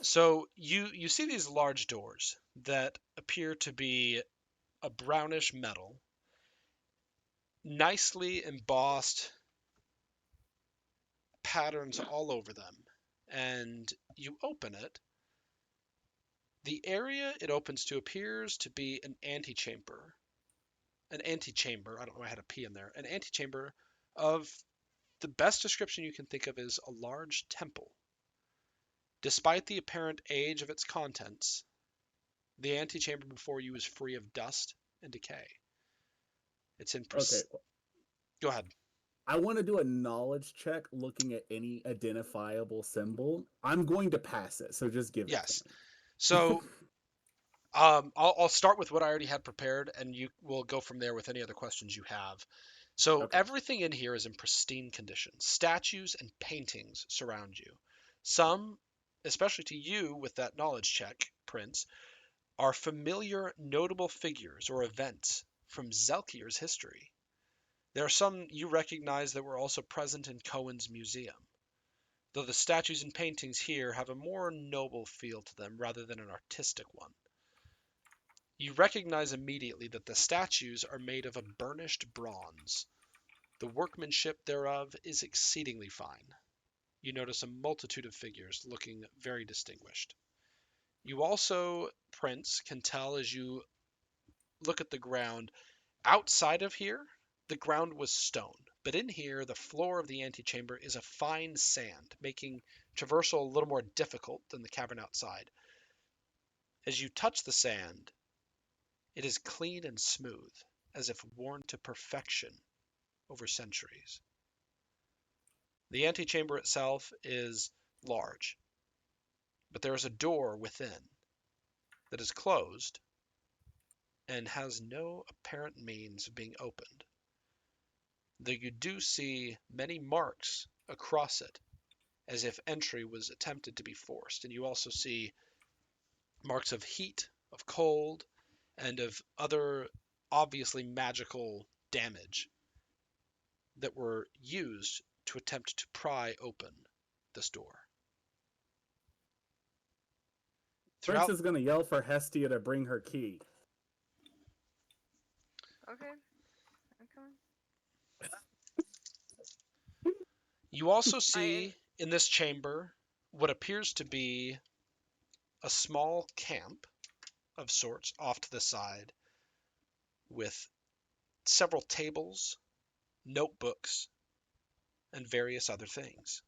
So you see these large doors that appear to be a brownish metal, nicely embossed patterns all over them, and you open it. The area it opens to appears to be an antechamber. An antechamber, I don't know why I had a P in there. An antechamber of the best description you can think of is a large temple. Despite the apparent age of its contents, the antechamber before you is free of dust and decay. It's in Okay, Go ahead. I want to do a knowledge check looking at any identifiable symbol. I'm going to pass it, so just give it Yes. to me. So I'll start with what I already had prepared, and you will go from there with any other questions you have. So Okay. everything in here is in pristine condition. Statues and paintings surround you. Some, especially to you with that knowledge check, Prince, are familiar, notable figures or events from Zelkir's history. There are some you recognize that were also present in Cohen's museum, though the statues and paintings here have a more noble feel to them rather than an artistic one. You recognize immediately that the statues are made of a burnished bronze. The workmanship thereof is exceedingly fine. You notice a multitude of figures looking very distinguished. You also, Prince, can tell as you look at the ground, outside of here, the ground was stone, but in here, the floor of the antechamber is a fine sand, making traversal a little more difficult than the cavern outside. As you touch the sand, it is clean and smooth, as if worn to perfection over centuries. The antechamber itself is large, but there is a door within that is closed and has no apparent means of being opened, though you do see many marks across it, as if entry was attempted to be forced. And you also see marks of heat, of cold, and of other obviously magical damage that were used to attempt to pry open this door. Prince Throughout is gonna yell for Hestia to bring her key. Okay. I'm coming. you also see in this chamber what appears to be a small camp of sorts off to the side with several tables, notebooks, and various other things.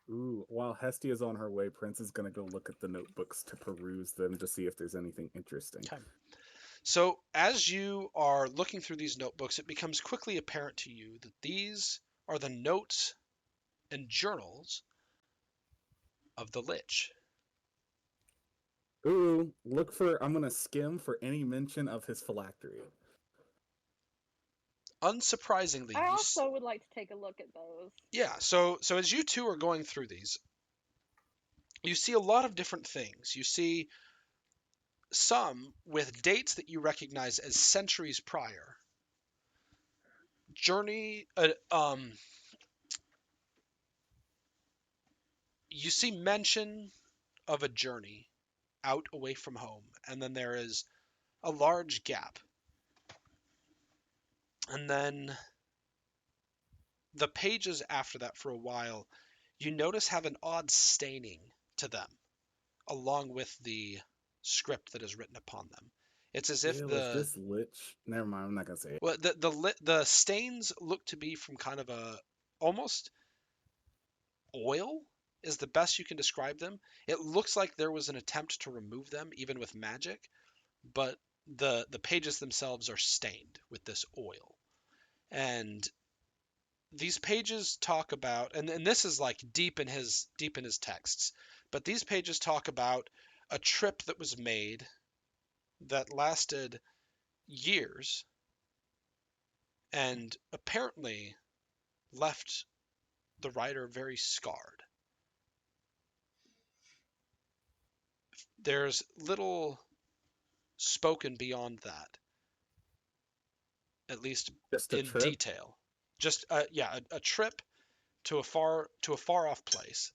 Ooh, while Hestia's on her way, Prince is gonna go look at the notebooks to peruse them to see if there's anything interesting. Okay. So, as you are looking through these notebooks, it becomes quickly apparent to you that these are the notes and journals of the Lich. Ooh, look for. I'm gonna skim for any mention of his phylactery. Unsurprisingly, I also would like to take a look at those. yeah. So as you two are going through these, you see a lot of different things. You see some with dates that you recognize as centuries prior. You see mention of a journey out away from home, and then there is a large gap. And then the pages after that, for a while, you notice have an odd staining to them, along with the script that is written upon them. It's as if Ew, is this Lich? Never mind. I'm not gonna say it. well, the stains look to be from kind of a almost oil is the best you can describe them. It looks like there was an attempt to remove them, even with magic, but the pages themselves are stained with this oil. And these pages talk about, and this is like deep in his texts, but these pages talk about a trip that was made that lasted years and apparently left the writer very scarred. There's little spoken beyond that, at least Just a in trip. detail. Just a trip to a far off place.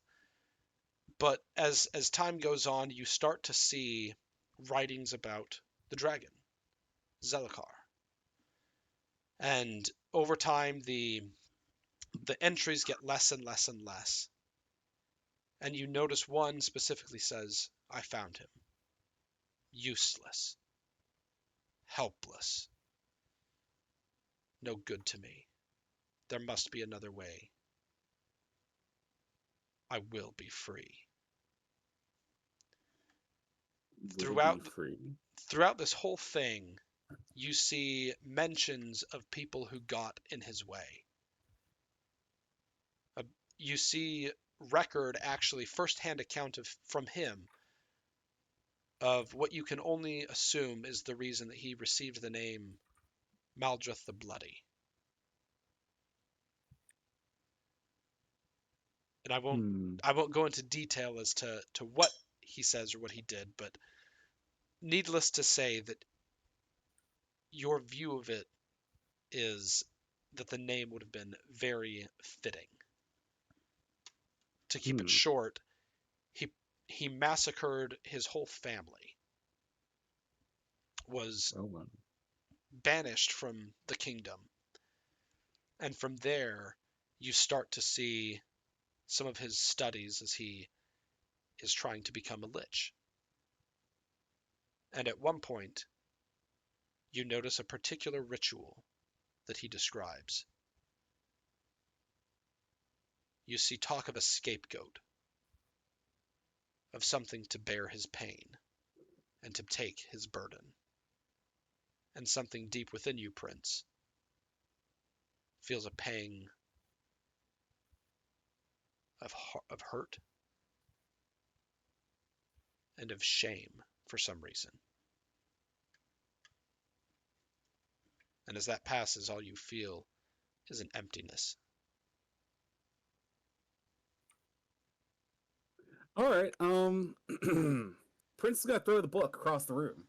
But as time goes on, you start to see writings about the dragon, Zelakar. And over time, the entries get less and less and less. And you notice one specifically says, "I found him. Useless. Helpless. No good to me. There must be another way. I will be free." Will be free. Throughout this whole thing, you see mentions of people who got in his way. You see record, actually, first-hand account from him of what you can only assume is the reason that he received the name Maldrith the Bloody. And I won't go into detail as to what he says or what he did, but needless to say that your view of it is that the name would have been very fitting. To keep it short, he massacred his whole family, was banished from the kingdom, and from there you start to see some of his studies as he is trying to become a lich. And at one point, you notice a particular ritual that he describes. You see talk of a scapegoat, of something to bear his pain and to take his burden. And something deep within you, Prince, feels a pang of hurt and of shame for some reason. And as that passes, all you feel is an emptiness. All right. Prince is gonna throw the book across the room.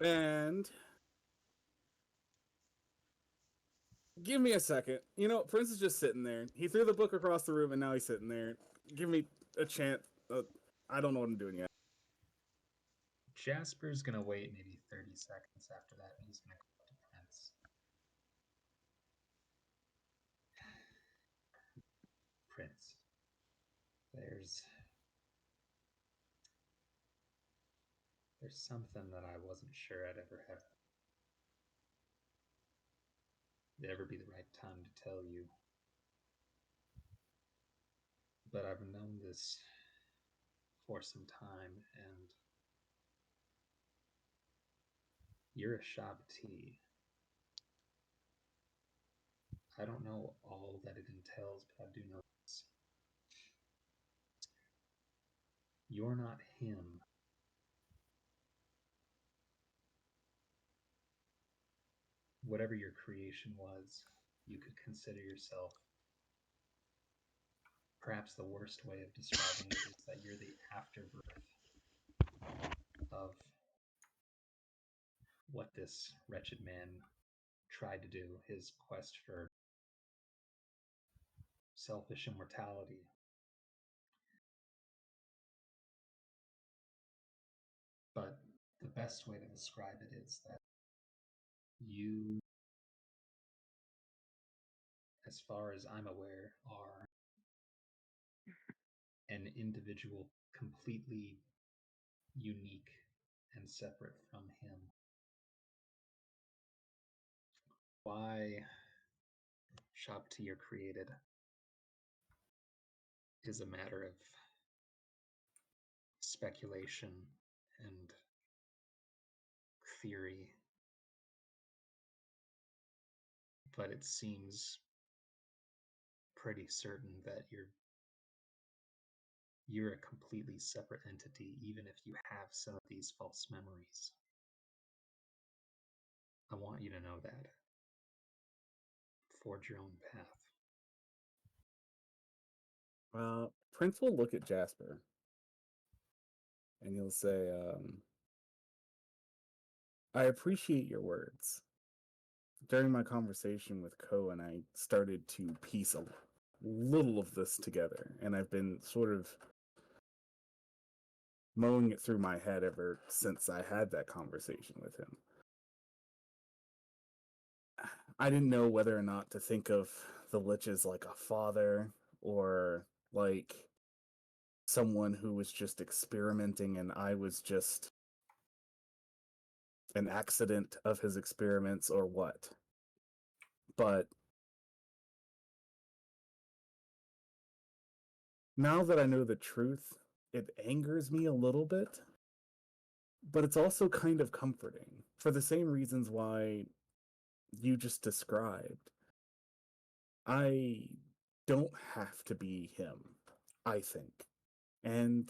And give me a second. You know, Prince is just sitting there. He threw the book across the room, and now he's sitting there. give me a chance. I don't know what I'm doing yet. Jasper's gonna wait maybe 30 seconds after that, and he's gonna go up to Prince. Prince, there's something that I wasn't sure I'd ever have. It'd ever be the right time to tell you. But I've known this for some time, and you're a Shabti. I don't know all that it entails, but I do know this. You're not him. Whatever your creation was, you could consider yourself. Perhaps the worst way of describing it is that you're the afterbirth of what this wretched man tried to do, his quest for selfish immortality. But the best way to describe it is that you, as far as I'm aware, are an individual completely unique and separate from him. Why Shabti are created is a matter of speculation and theory, but it seems pretty certain that you're a completely separate entity, even if you have some of these false memories. I want you to know that. Forge your own path. Prince will look at Jasper and he'll say, I appreciate your words. During my conversation with Cohen, I started to piece a little of this together, and I've been sort of mowing it through my head ever since I had that conversation with him. I didn't know whether or not to think of the Lich as like a father or like someone who was just experimenting and I was just an accident of his experiments or what. But now that I know the truth, it angers me a little bit, but it's also kind of comforting for the same reasons why you just described. I don't have to be him, I think. And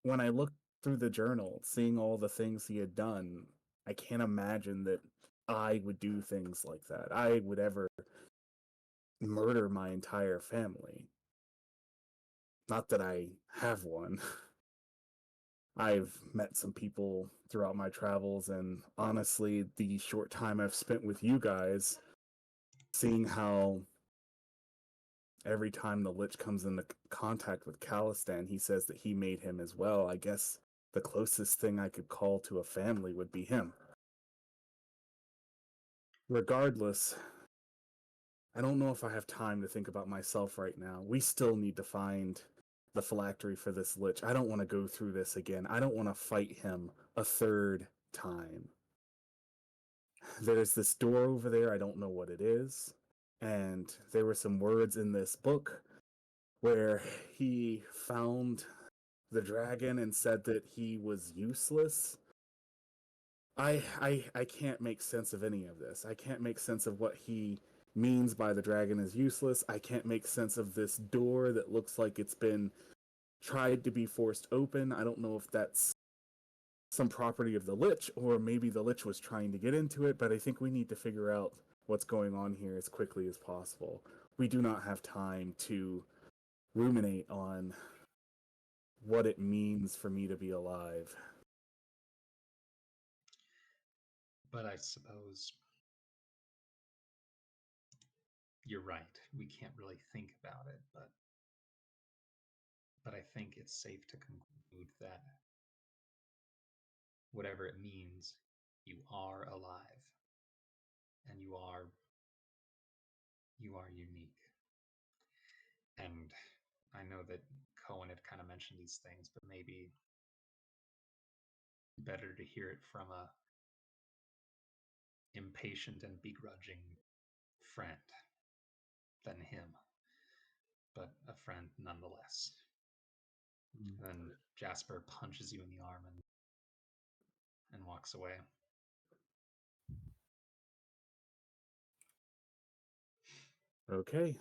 when I look through the journal, seeing all the things he had done, I can't imagine that I would do things like that. I would ever murder my entire family. Not that I have one. I've met some people throughout my travels, and honestly, the short time I've spent with you guys, seeing how every time the Lich comes into contact with Calistan, he says that he made him as well. I guess the closest thing I could call to a family would be him. Regardless, I don't know if I have time to think about myself right now. We still need to find the phylactery for this Lich. I don't want to go through this again. I don't want to fight him a third time. There's this door over there. I don't know what it is. And there were some words in this book where he found the dragon and said that he was useless. I can't make sense of any of this. I can't make sense of what he means by the dragon is useless. I can't make sense of this door that looks like it's been tried to be forced open. I don't know if that's some property of the Lich, or maybe the Lich was trying to get into it, but I think we need to figure out what's going on here as quickly as possible. We do not have time to ruminate on what it means for me to be alive. But I suppose you're right. We can't really think about it, but But I think it's safe to conclude that whatever it means, you are alive, and you are unique. And I know that Cohen had kind of mentioned these things, but maybe better to hear it from a impatient and begrudging friend than him, but a friend nonetheless. And then Jasper punches you in the arm and walks away. Okay.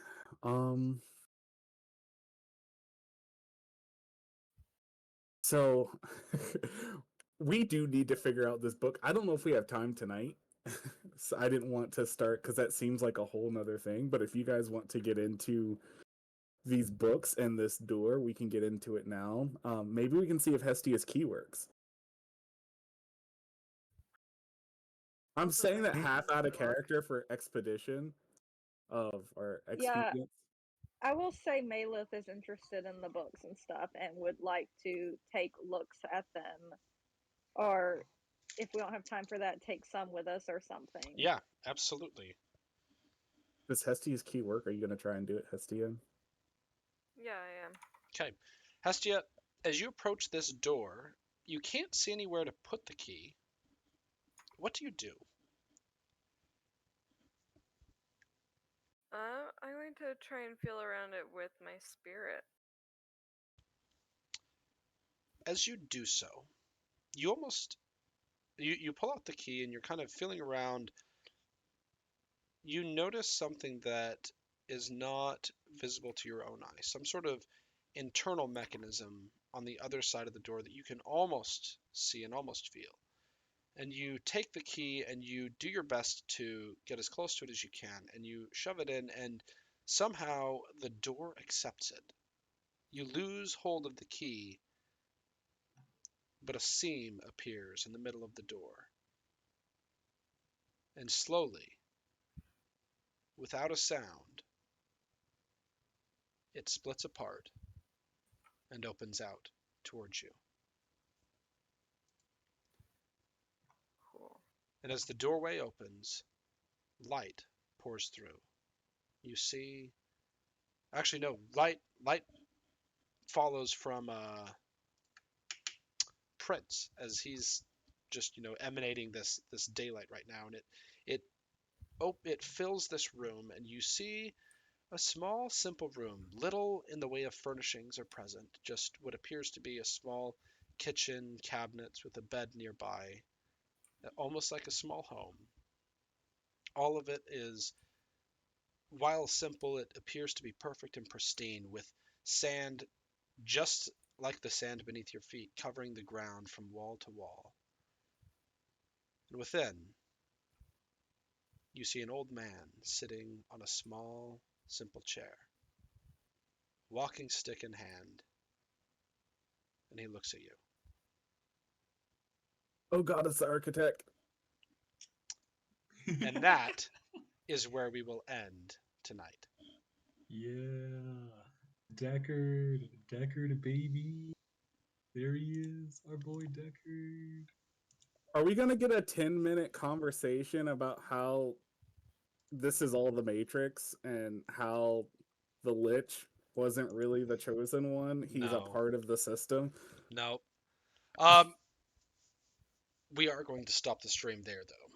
So we do need to figure out this book. I don't know if we have time tonight. So I didn't want to start because that seems like a whole nother thing. But if you guys want to get into these books and this door, we can get into it now. Maybe we can see if Hestia's key works. I'm Also, saying that my half key out of doesn't work. character for expedition of our Yeah, expedience. I will say Malith is interested in the books and stuff and would like to take looks at them. Or if we don't have time for that, take some with us or something. Yeah, absolutely. Does Hestia's key work? Are you going to try and do it, Hestia? Yeah, I am. Okay. Hestia, as you approach this door, you can't see anywhere to put the key. What do you do? I'm going to try and feel around it with my spirit. As you do so, you almost you pull out the key and you're kind of feeling around. You notice something that is not visible to your own eye, some sort of internal mechanism on the other side of the door that you can almost see and almost feel. And you take the key and you do your best to get as close to it as you can, and you shove it in, and somehow the door accepts it. You lose hold of the key, but a seam appears in the middle of the door. And slowly, without a sound, it splits apart and opens out towards you. Cool. And as the doorway opens, light pours through. You see, actually no, light follows from Prince as he's just emanating this daylight right now, and it fills this room, and you see a small, simple room. Little in the way of furnishings are present, just what appears to be a small kitchen, cabinets with a bed nearby, almost like a small home. All of it is, while simple, it appears to be perfect and pristine, with sand just like the sand beneath your feet, covering the ground from wall to wall. And within, you see an old man sitting on a small, simple chair, walking stick in hand, and he looks at you. Oh God, it's the architect. And that is where we will end tonight. Yeah. Deckard, baby. There he is, our boy Deckard. Are we gonna get a 10-minute conversation about how this is all the Matrix and how the Lich wasn't really the chosen one? He's a No. part of the system. No. We are going to stop the stream there, though.